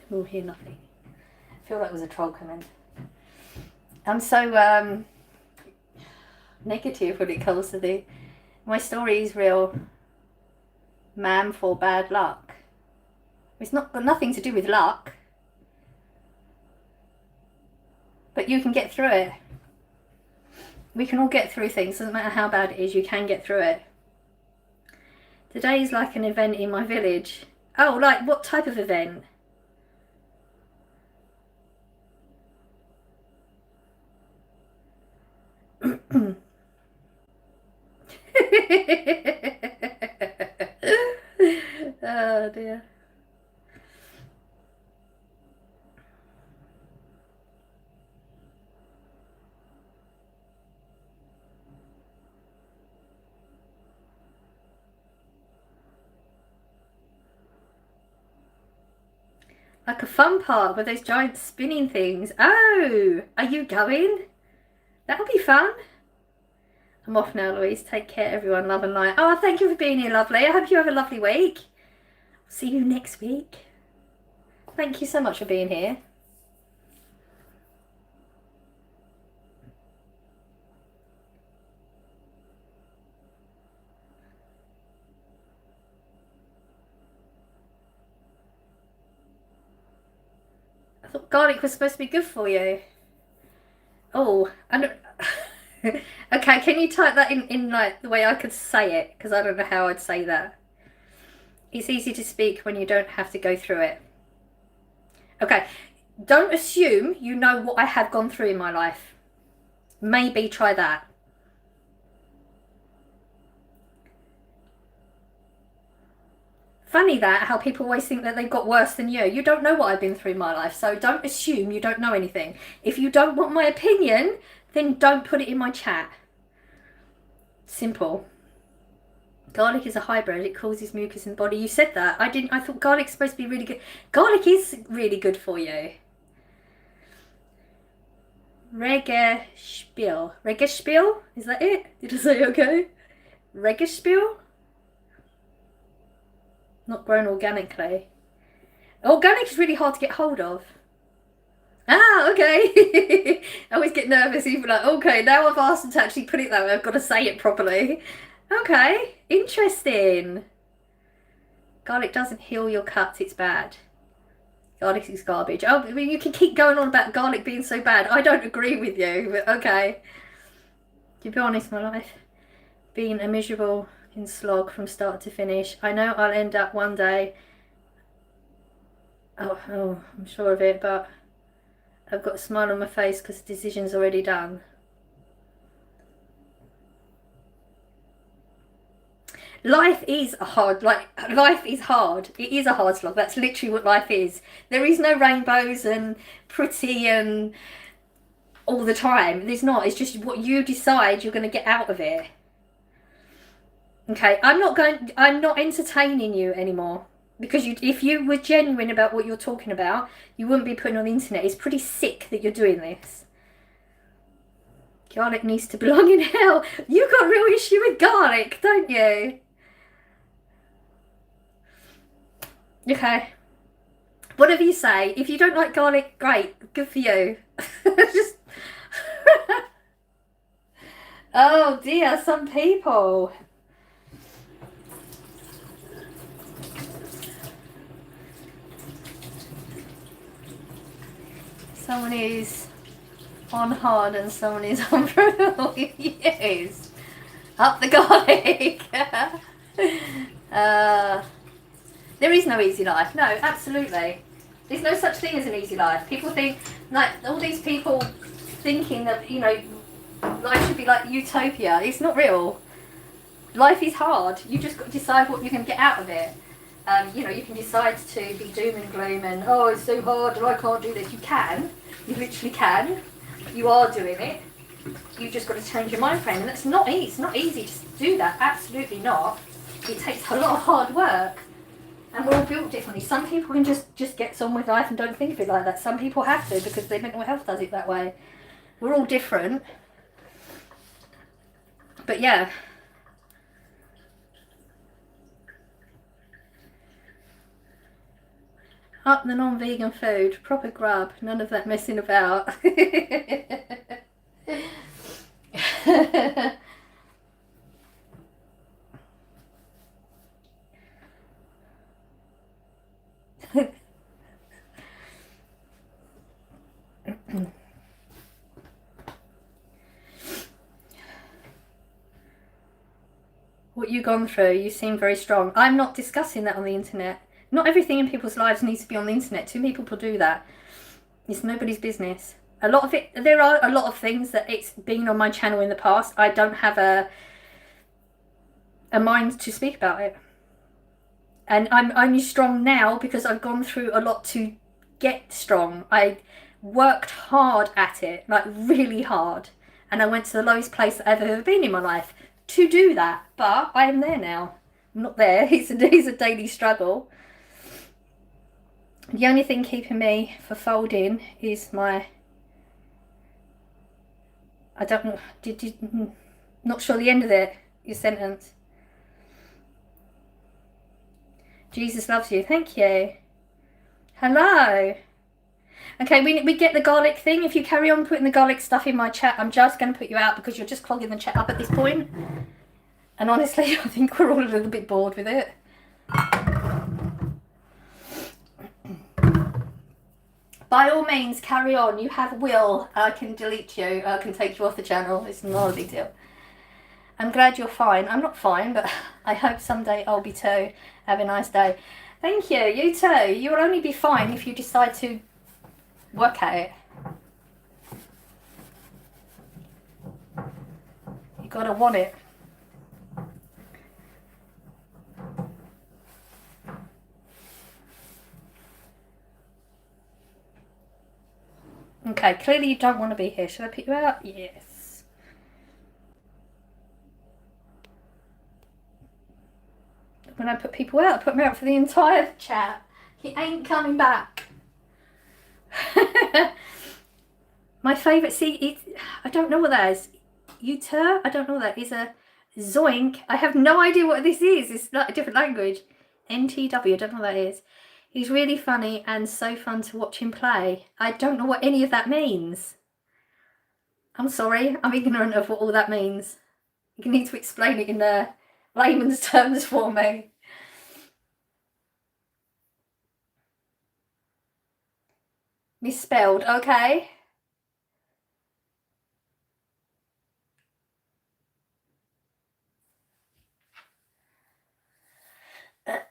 We'll hear nothing. I feel like it was a troll comment. I'm so negative when it comes to my story is real. Man for bad luck. It's not got nothing to do with luck. But you can get through it. We can all get through things. Doesn't matter how bad it is, you can get through it. Today is like an event in my village. Oh, like what type of event? Oh dear. Like a fun park with those giant spinning things. Oh, are you going? That'll be fun. I'm off now, Louise. Take care, everyone. Love and light. Oh, thank you for being here, lovely. I hope you have a lovely week. See you next week. Thank you so much for being here. I thought garlic was supposed to be good for you. Oh, I don't... Okay, can you type that in like the way I could say it? Because I don't know how I'd say that. It's easy to speak when you don't have to go through it. Okay, don't assume you know what I have gone through in my life. Maybe try that. Funny that, how people always think that they've got worse than you. You don't know what I've been through in my life, so don't assume you don't know anything. If you don't want my opinion, then don't put it in my chat. Simple. Garlic is a hybrid. It causes mucus in the body. You said that. I didn't. I thought garlic's supposed to be really good. Garlic is really good for you. Regespiel. Regespiel? Is that it? Did I say okay? Regespiel? Not grown organically. Organic is really hard to get hold of. Ah, okay. I always get nervous, even like, okay, now I've asked them to actually put it that way, I've got to say it properly. Okay, interesting. Garlic doesn't heal your cuts, it's bad. Garlic is garbage. Oh, I mean, you can keep going on about garlic being so bad. I don't agree with you, but okay. To be honest, my life being a miserable slog from start to finish. I know I'll end up one day. Oh, I'm sure of it, but I've got a smile on my face because the decision's already done. Life is hard. Life is hard. It is a hard slog. That's literally what life is. There is no rainbows and pretty and all the time. There's not. It's just what you decide you're going to get out of it. Okay, I'm not entertaining you anymore. Because if you were genuine about what you're talking about, you wouldn't be putting on the internet. It's pretty sick that you're doing this. Garlic needs to belong in hell. You've got a real issue with garlic, don't you? Okay. Whatever you say. If you don't like garlic, great. Good for you. Just... Oh dear, some people. Someone is on hard and someone is on brutal. Yes. Up the garlic. There is no easy life. No, absolutely. There's no such thing as an easy life. People think, like, all these people thinking that, you know, life should be like utopia. It's not real. Life is hard. You just got to decide what you can get out of it. You know, you can decide to be doom and gloom and, oh, it's so hard and I can't do this. You can. You literally can. You are doing it. You just got to change your mind frame. And that's not easy. It's not easy to do that. Absolutely not. It takes a lot of hard work. And we're all built differently. Some people can just get on with life and don't think of it like that. Some people have to because their mental health does it that way. We're all different. But yeah. Up the non-vegan food, proper grub, none of that messing about. what you've gone through. You seem very strong. I'm not discussing that on the internet. Not everything in people's lives needs to be on the internet. Too many people do that. It's nobody's business. A lot of it, there are a lot of things that it's been on my channel in the past. I don't have a mind to speak about it. And I'm only strong now because I've gone through a lot to get strong. I worked hard at it, like really hard. And I went to the lowest place that I've ever been in my life to do that. But I am there now. I'm not there. It's a daily struggle. The only thing keeping me for folding is my... I don't know. Did you... Not sure the end of it. Your sentence. Jesus loves you. Thank you. Hello. Okay, we get the garlic thing. If you carry on putting the garlic stuff in my chat, I'm just going to put you out because you're just clogging the chat up at this point. And honestly, I think we're all a little bit bored with it. By all means, carry on. You have will. I can delete you. I can take you off the channel. It's not a big deal. I'm glad you're fine. I'm not fine, but I hope someday I'll be too. Have a nice day. Thank you. You too. You'll only be fine if you decide to work at it. You gotta want it. Okay, clearly you don't want to be here. Should I put you out? Yes. When I put people out, I put them out for the entire chat. He ain't coming back. My favourite, see, I don't know what that is. Uter? I don't know what that is. A zoink. I have no idea what this is. It's like a different language. NTW, I don't know what that is. He's really funny and so fun to watch him play. I don't know what any of that means. I'm sorry, I'm ignorant of what all that means. You need to explain it in layman's terms for me. Misspelled, okay. It's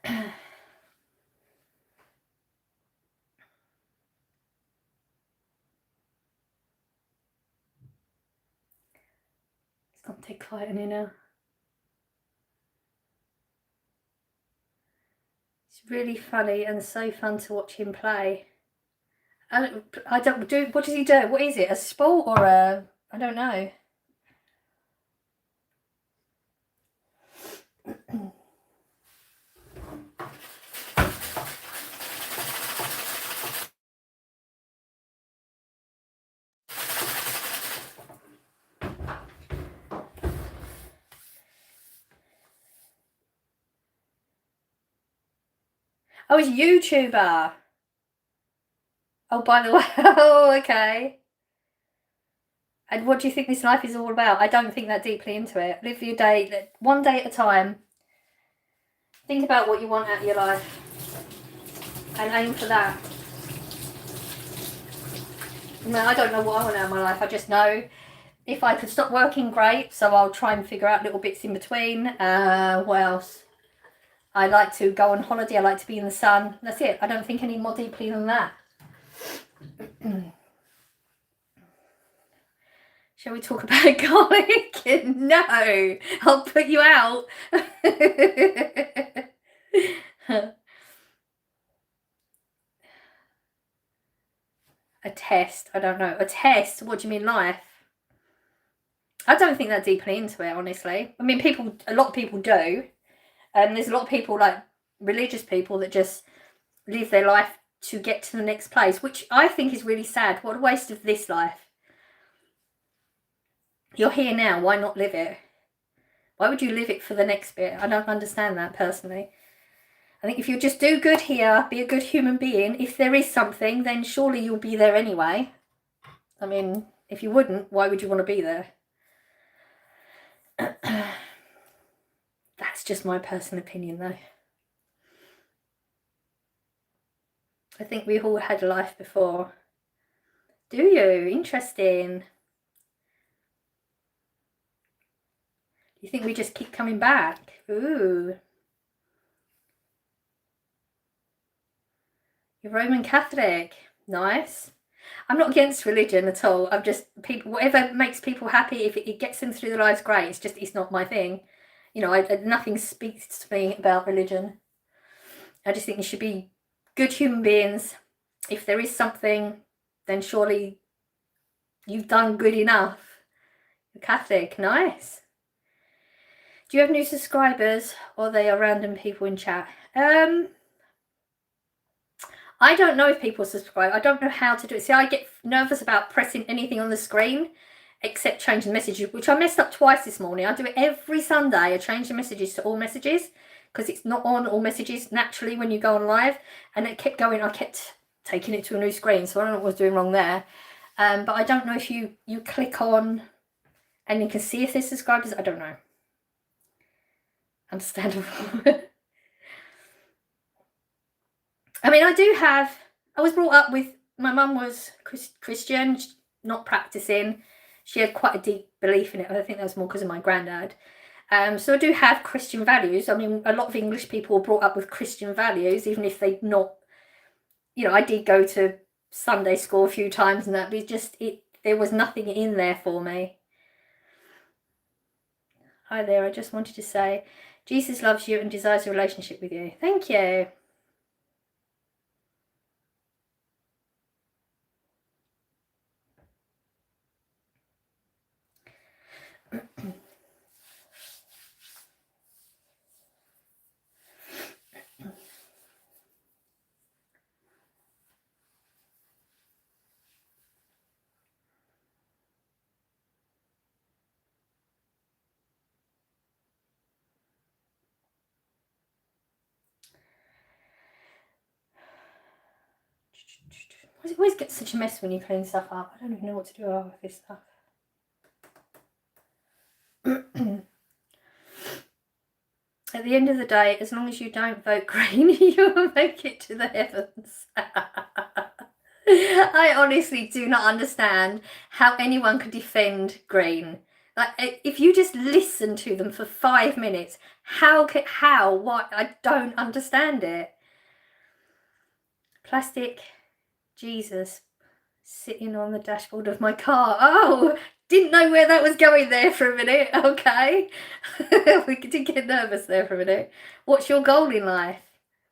gonna take quiet in here now. It's really funny and so fun to watch him play. I don't do. What does he do? What is it? A sport or a? I don't know. Oh, he's a YouTuber. Oh, by the way, oh, okay. And what do you think this life is all about? I don't think that deeply into it. Live your day, one day at a time. Think about what you want out of your life. And aim for that. I don't know what I want out of my life. I just know if I could stop working, great. So I'll try and figure out little bits in between. What else? I like to go on holiday. I like to be in the sun. That's it. I don't think any more deeply than that. Shall we talk about garlic? No, I'll put you out. A test? I don't know. A test? What do you mean, life? I don't think that deeply into it, honestly. I mean, a lot of people do. There's a lot of people, like religious people, that just live their life to get to the next place, which I think is really sad. What a waste of this life. You're here now, why not live it? Why would you live it for the next bit? I don't understand that personally. I think if you just do good here, be a good human being, if there is something, then surely you'll be there anyway. I mean, if you wouldn't, why would you want to be there? That's just my personal opinion though. I think we've all had a life before. Do you? Interesting. You think we just keep coming back? Ooh. You're Roman Catholic. Nice. I'm not against religion at all. I'm just, people, whatever makes people happy, if it gets them through their lives, great. It's just, it's not my thing. You know, nothing speaks to me about religion. I just think you should be good human beings. If there is something, then surely you've done good enough. You're Catholic. Nice. Do you have new subscribers, or they are random people in chat? I don't know if people subscribe. I don't know how to do it. See, I get nervous about pressing anything on the screen except changing the messages, which I messed up twice this morning. I do it every Sunday. I change the messages to all messages because it's not on all messages naturally when you go on live. And it kept going. I kept taking it to a new screen. So I don't know what I was doing wrong there. But I don't know if you click on and you can see if there's subscribers. I don't know. Understandable. I mean, I was brought up with, my mum was Christian, not practicing. She had quite a deep belief in it. I think that was more because of my granddad. So I do have Christian values. I mean, a lot of English people were brought up with Christian values, even if they'd not, you know, I did go to Sunday school a few times and that, but there was nothing in there for me. Hi there, I just wanted to say, Jesus loves you and desires a relationship with you. Thank you. It always gets such a mess when you clean stuff up. I don't even know what to do with this stuff. At the end of the day, as long as you don't vote Green, you will make it to the heavens. I honestly do not understand how anyone could defend Green. Like, if you just listen to them for 5 minutes, what? I don't understand it. Plastic Jesus sitting on the dashboard of my car. Oh, didn't know where that was going there for a minute. Okay. We did get nervous there for a minute. What's your goal in life?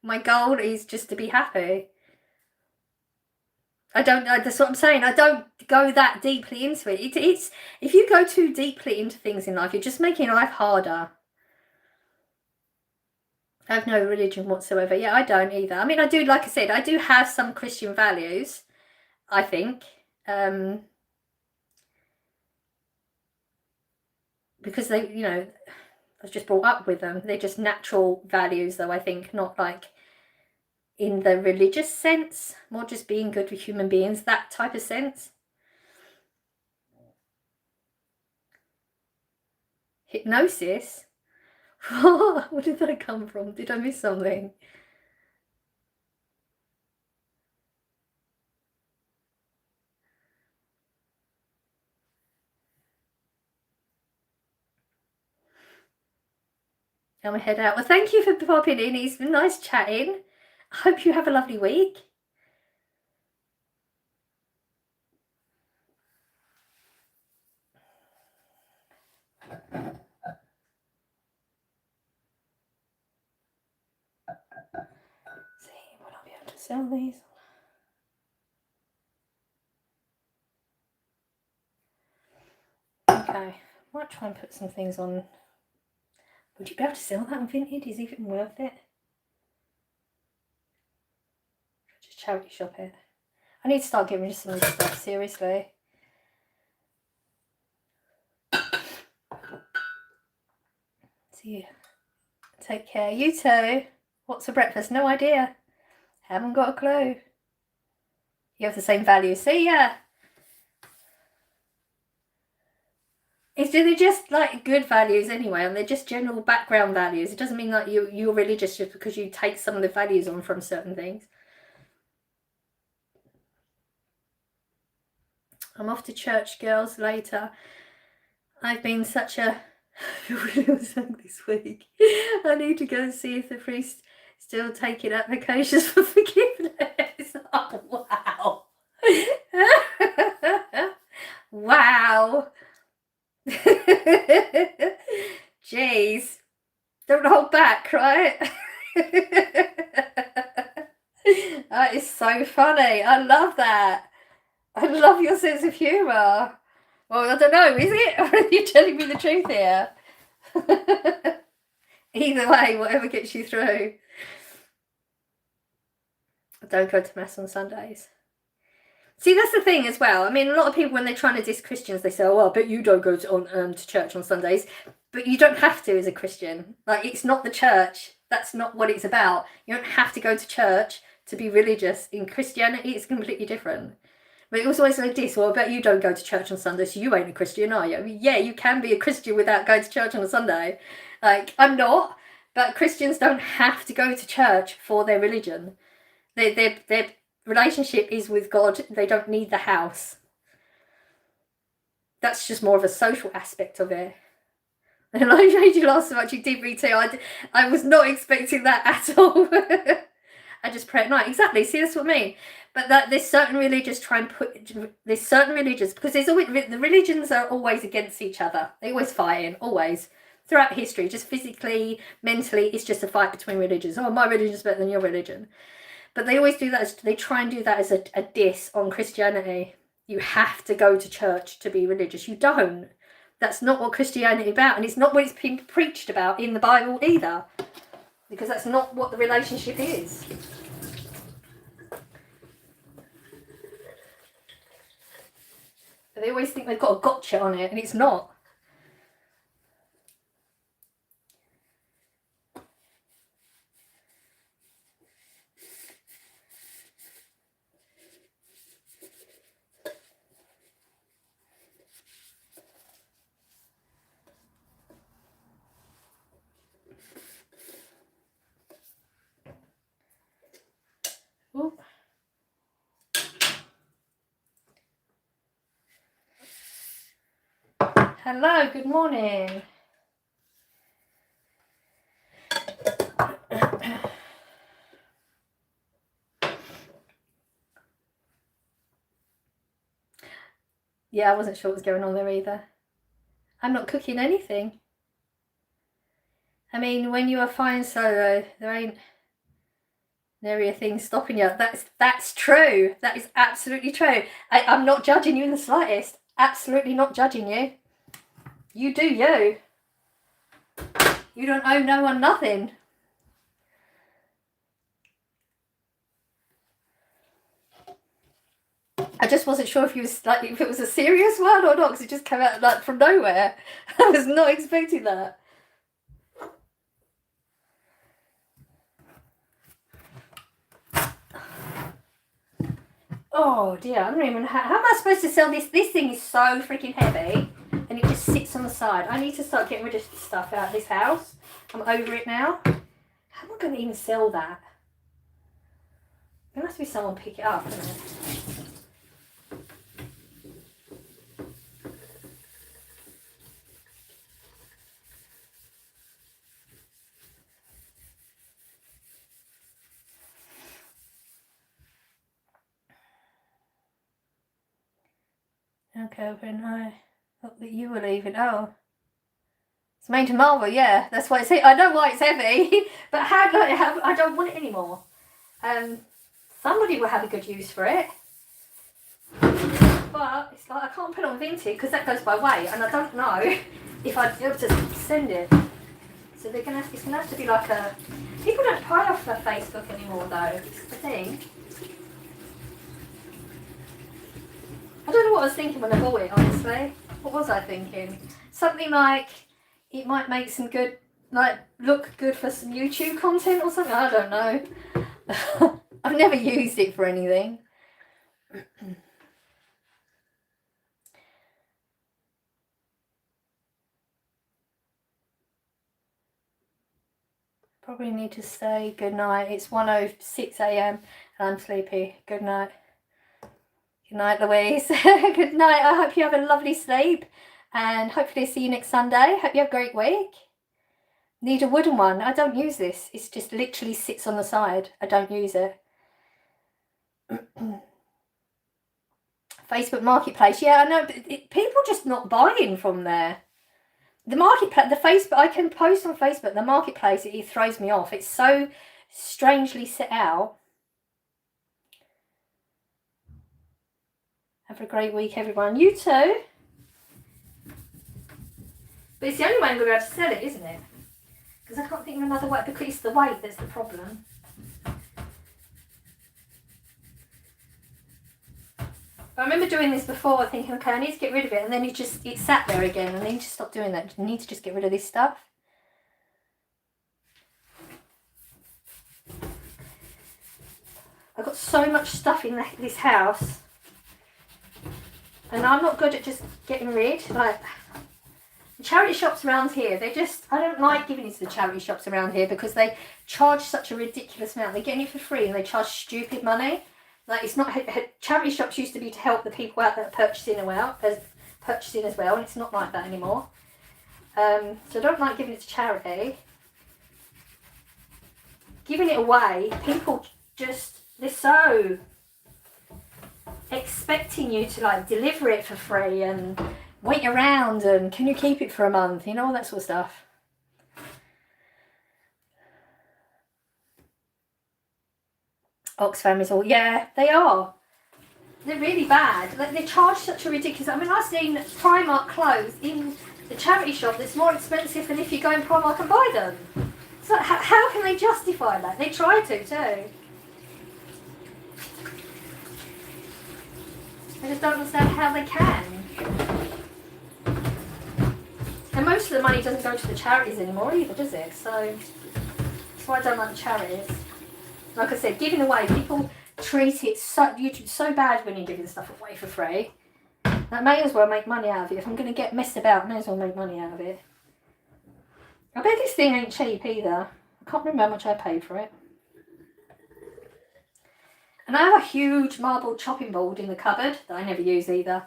My goal is just to be happy. That's what I'm saying. I don't go that deeply into it. It's if you go too deeply into things in life, you're just making life harder. I have no religion whatsoever. Yeah, I don't either. I mean, I do, like I said, I do have some Christian values, I think. Because they, you know, I was just brought up with them. They're just natural values, though, I think, not like in the religious sense, more just being good with human beings, that type of sense. Hypnosis? Where did that come from? Did I miss something? I'm gonna head out. Well, thank you for popping in. It's been nice chatting. I hope you have a lovely week. See, will I be able to sell these? Okay, might try and put some things on. Would you be able to sell that on Vinted? Is it even worth it? Just charity shop it. I need to start getting rid of some of this stuff, seriously. See you. Take care. You too. What's for breakfast? No idea. Haven't got a clue. You have the same values. See ya. They're just like good values anyway, and they're just general background values. It doesn't mean that you're religious just because you take some of the values on from certain things. I'm off to church, girls, later. I've been such a I feel really sick this week. I need to go and see if the priest still taking applications for forgiveness. Oh, wow. Wow. Jeez. Don't hold back, right? That is so funny. I love that. I love your sense of humour. Well, I don't know, is it? Or are you telling me the truth here? Either way, whatever gets you through. Don't go to Mass on Sundays. See, that's the thing as well. I mean, a lot of people, when they're trying to diss Christians, they say, oh, well, but you don't go to church on Sundays. But you don't have to as a Christian. Like, it's not the church. That's not what it's about. You don't have to go to church to be religious. In Christianity, it's completely different. But it was always like this, well, I bet you don't go to church on Sunday, so you ain't a Christian, are you? I mean, yeah, you can be a Christian without going to church on a Sunday. Like, I'm not. But Christians don't have to go to church for their religion. Their relationship is with God. They don't need the house. That's just more of a social aspect of it. And I made you laugh so much, you did me too. I was not expecting that at all. I just pray at night. Exactly. See, that's what I mean. But that there's certain religions because there's always, the religions are always against each other. They're always fighting, always. Throughout history, just physically, mentally, it's just a fight between religions. Oh, my religion's better than your religion. But they always do that, they try and do that as a diss on Christianity. You have to go to church to be religious. You don't. That's not what Christianity is about, and it's not what it's been preached about in the Bible either. Because that's not what the relationship is. But they always think they've got a gotcha on it, and it's not. Ooh. Hello, good morning. Yeah, I wasn't sure what was going on there either. I'm not cooking anything. I mean, when you are flying solo, there ain't nary a thing stopping you. That's true. That is absolutely true. I'm not judging you in the slightest. Absolutely not judging you. You do you. You don't owe no one nothing. I just wasn't sure if if it was a serious one or not, because it just came out like from nowhere. I was not expecting that. Oh dear, I don't even how am I supposed to sell this? This thing is so freaking heavy and it just sits on the side. I need to start getting rid of stuff out of this house. I'm over it now. How am I going to even sell that? There must be someone pick it up, isn't it? Okay, open. I thought that you were leaving. Oh. It's made to Marvel, yeah. That's why it's heavy. I know why it's heavy, but I don't want it anymore. Somebody will have a good use for it. But it's like I can't put it on Vinted because that goes by weight, and I don't know if I'd be able to send it. So it's gonna have to be like a. People don't buy off their Facebook anymore, though. It's the thing. I don't know what I was thinking when I bought it, honestly. What was I thinking? Something like it might make some good, like, look good for some YouTube content or something. I don't know. I've never used it for anything. Probably need to say good night. It's 1:06 a.m. and I'm sleepy. Good night. Good night, Louise. Good night. I hope you have a lovely sleep. And hopefully see you next Sunday. Hope you have a great week. Need a wooden one. I don't use this. It's just literally sits on the side. I don't use it. Facebook Marketplace. Yeah, I know. But people just not buying from there. The Marketplace, the Facebook, I can post on Facebook. The Marketplace, it throws me off. It's so strangely set out. Have a great week, everyone. You too. But it's the only way I'm going to be able to sell it, isn't it? Because I can't think of another way, because it's the weight that's the problem. I remember doing this before, thinking, okay, I need to get rid of it, and then it sat there again, and I need to stop doing that. I need to just get rid of this stuff. I've got so much stuff in this house, and I'm not good at just getting rid. Like, the charity shops around here, I don't like giving it to the charity shops around here because they charge such a ridiculous amount. They're getting it for free, and they charge stupid money. Like, it's not, charity shops used to be to help the people out that are purchasing as well, and it's not like that anymore. So I don't like giving it to charity. Giving it away, people just, they're so expecting you to like deliver it for free and wait around and can you keep it for a month, you know, all that sort of stuff. Oxfam is all, yeah, they are. They're really bad. Like, they charge such a ridiculous, I mean, I've seen Primark clothes in the charity shop that's more expensive than if you go in Primark and buy them. So how can they justify that? They try to too. I just don't understand how they can. And most of the money doesn't go to the charities anymore either, does it? So that's why I don't like the charities. Like I said, giving away, people treat it so bad when you're giving stuff away for free. I may as well make money out of it. If I'm going to get messed about, I may as well make money out of it. I bet this thing ain't cheap either. I can't remember how much I paid for it. And I have a huge marble chopping board in the cupboard that I never use either.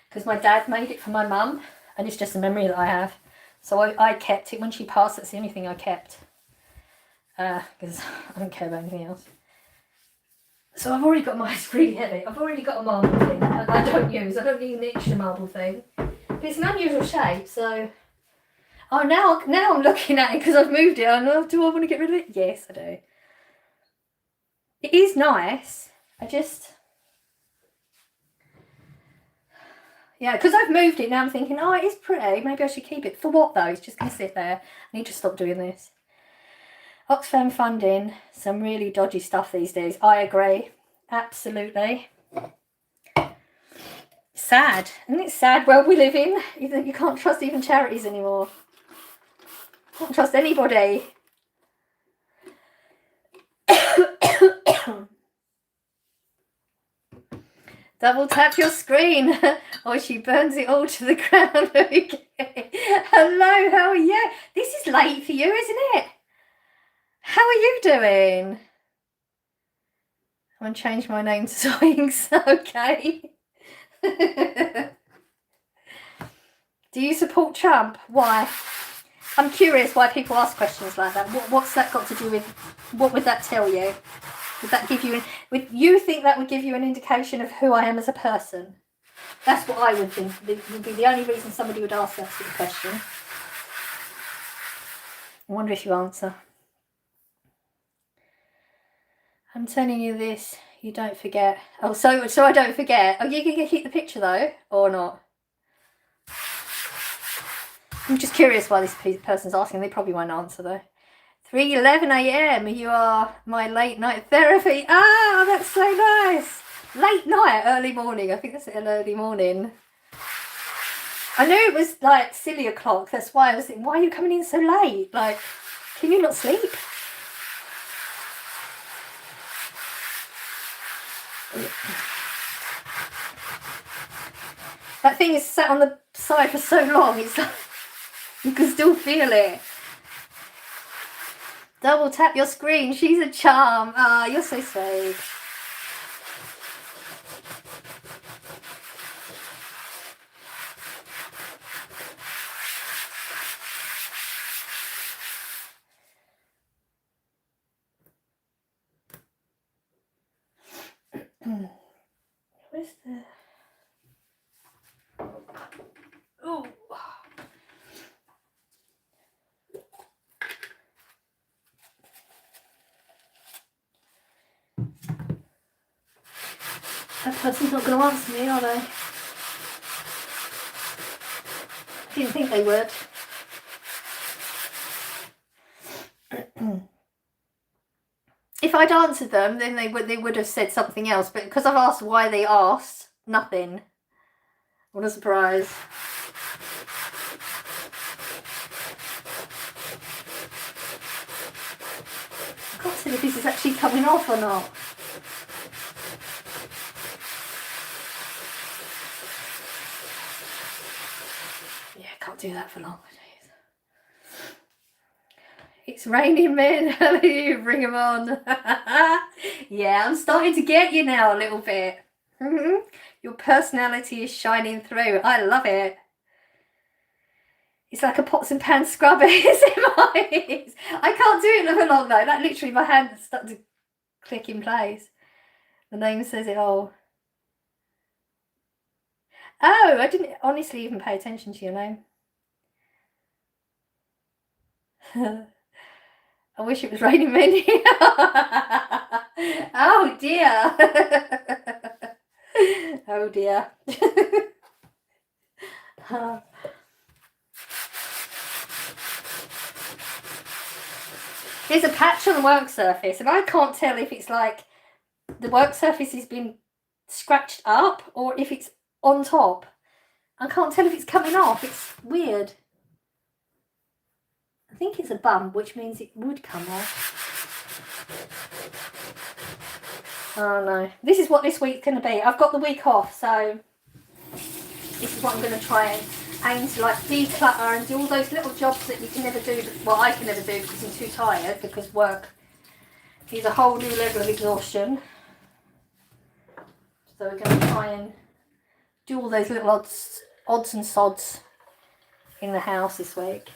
Because my dad made it for my mum. And it's just a memory that I have. So I kept it. When she passed, that's the only thing I kept. Because I don't care about anything else. So I've already got mine. It's really heavy. I've already got a marble thing that I don't use. I don't need an extra marble thing. But it's an unusual shape, so... Oh, now I'm looking at it because I've moved it. Do I want to get rid of it? Yes, I do. It is nice. Yeah, because I've moved it now, I'm thinking, oh, it is pretty. Maybe I should keep it. For what, though? It's just going to sit there. I need to stop doing this. Oxfam funding, some really dodgy stuff these days. I agree. Absolutely. Sad. Isn't it sad where we live in? You can't trust even charities anymore. Can't trust anybody. Double tap your screen or she burns it all to the ground. Okay. Hello, how are you? This is late for you, isn't it? How are you doing? I'm going to change my name to Zoinks. Okay. Do you support Trump? Why? I'm curious why people ask questions like that. What's that got to do with... What would that tell you? Would that give you... Would you think that would give you an indication of who I am as a person? That's what I would think. Would be the only reason somebody would ask that sort of question. I wonder if you answer. I'm telling you this, you don't forget. Oh, so I don't forget. Are you going to keep the picture though, or not? I'm just curious why this person's asking. They probably won't answer though. 3:11 a.m. You are my late night therapy. Ah, that's so nice. Late night, early morning. I think that's an early morning. I knew it was like silly o'clock. That's why I was thinking, why are you coming in so late? Like, can you not sleep? That thing is sat on the side for so long, it's like you can still feel it. Double tap your screen, she's a charm. Ah, you're so sweet. Where's the... Oh. That person's not going to answer me, are they? Didn't think they would. If I'd answered them, then they would have said something else. But because I've asked why they asked, nothing. What a surprise. I can't tell if this is actually coming off or not. Yeah, I can't do that for long. It's raining men, you bring them on. Yeah, I'm starting to get you now a little bit. Your personality is shining through. I love it. It's like a pots and pans scrubber is in my eyes. I can't do it for long though. That literally, my hand started to click in place. The name says it all. Oh, I didn't honestly even pay attention to your name. I wish it was raining men here. Oh dear. Oh dear. There's a patch on the work surface and I can't tell if it's like the work surface has been scratched up or if it's on top. I can't tell if it's coming off. It's weird. I think it's a bump, which means it would come off. Oh no. This is what this week's going to be. I've got the week off, so this is what I'm going to try and aim to like declutter and do all those little jobs that you can never do. Well, I can never do because I'm too tired, because work is a whole new level of exhaustion. So we're going to try and do all those little odds and sods in the house this week.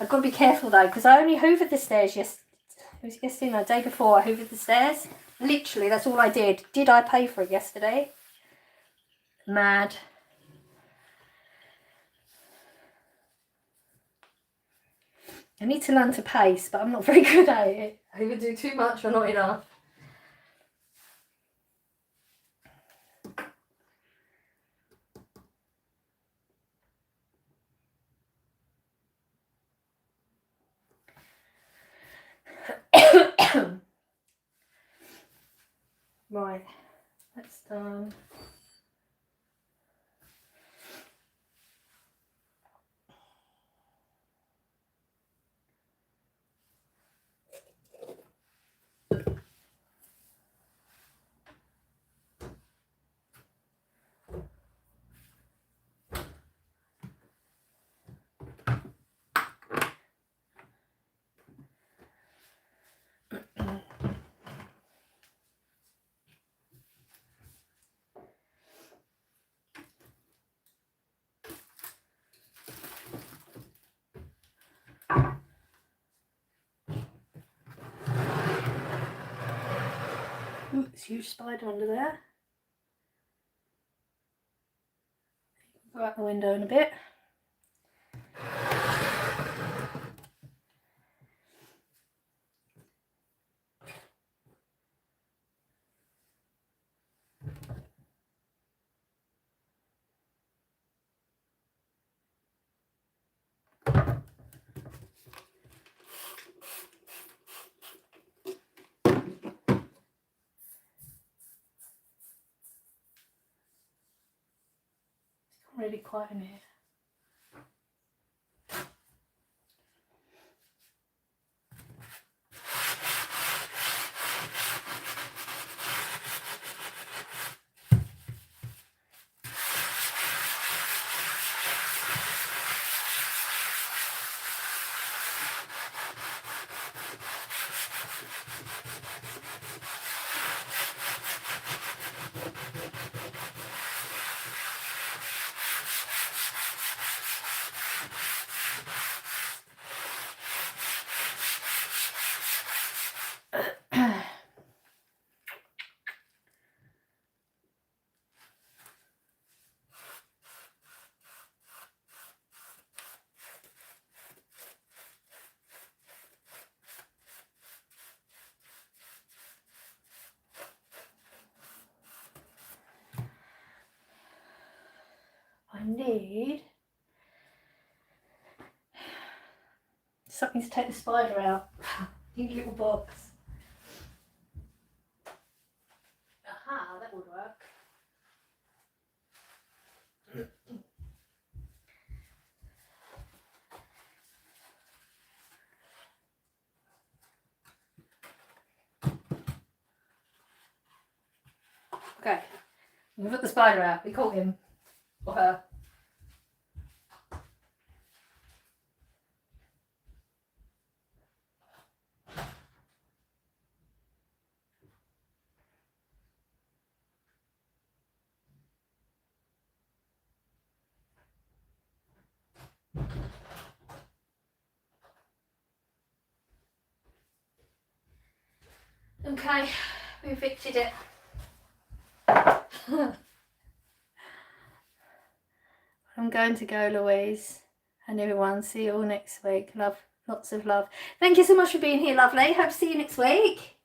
I've got to be careful though, because I only hoovered the stairs yesterday, no, the day before I hoovered the stairs. Literally, that's all I did. Did I pay for it yesterday? Mad. I need to learn to pace, but I'm not very good at it. I either do too much or not enough. Right, that's done. Ooh, it's a huge spider under there. Go out the window in a bit. Really quiet in here. need something to take the spider out. New little box. Aha, that would work. Okay, we put the spider out. We caught him or her. Okay, we evicted it. I'm going to go, Louise, and everyone. See you all next week. Love, lots of love. Thank you so much for being here, lovely. Hope to see you next week.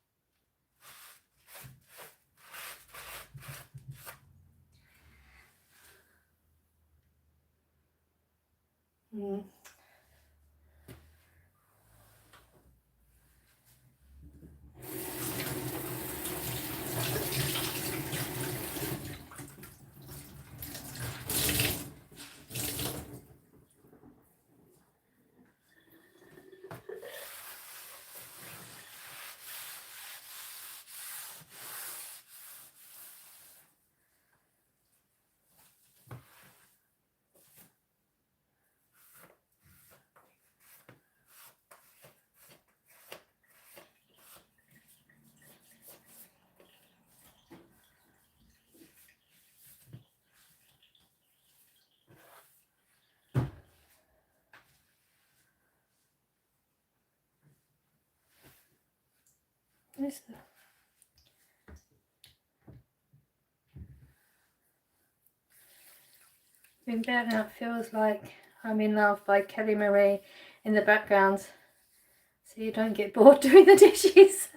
Been better now. It feels like I'm in love by Kelly Marie in the background, so you don't get bored doing the dishes.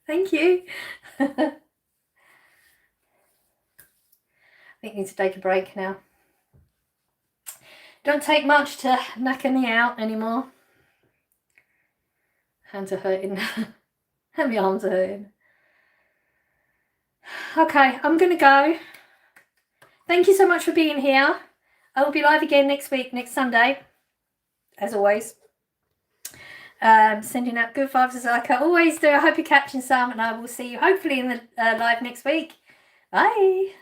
Thank you. I think I need to take a break now. Don't take much to knacker me out anymore. Hands are hurting. And my arms are hurting. Okay, I'm going to go. Thank you so much for being here. I will be live again next week, next Sunday, as always. Sending out good vibes as I always do. I hope you're catching some, and I will see you hopefully in the live next week. Bye.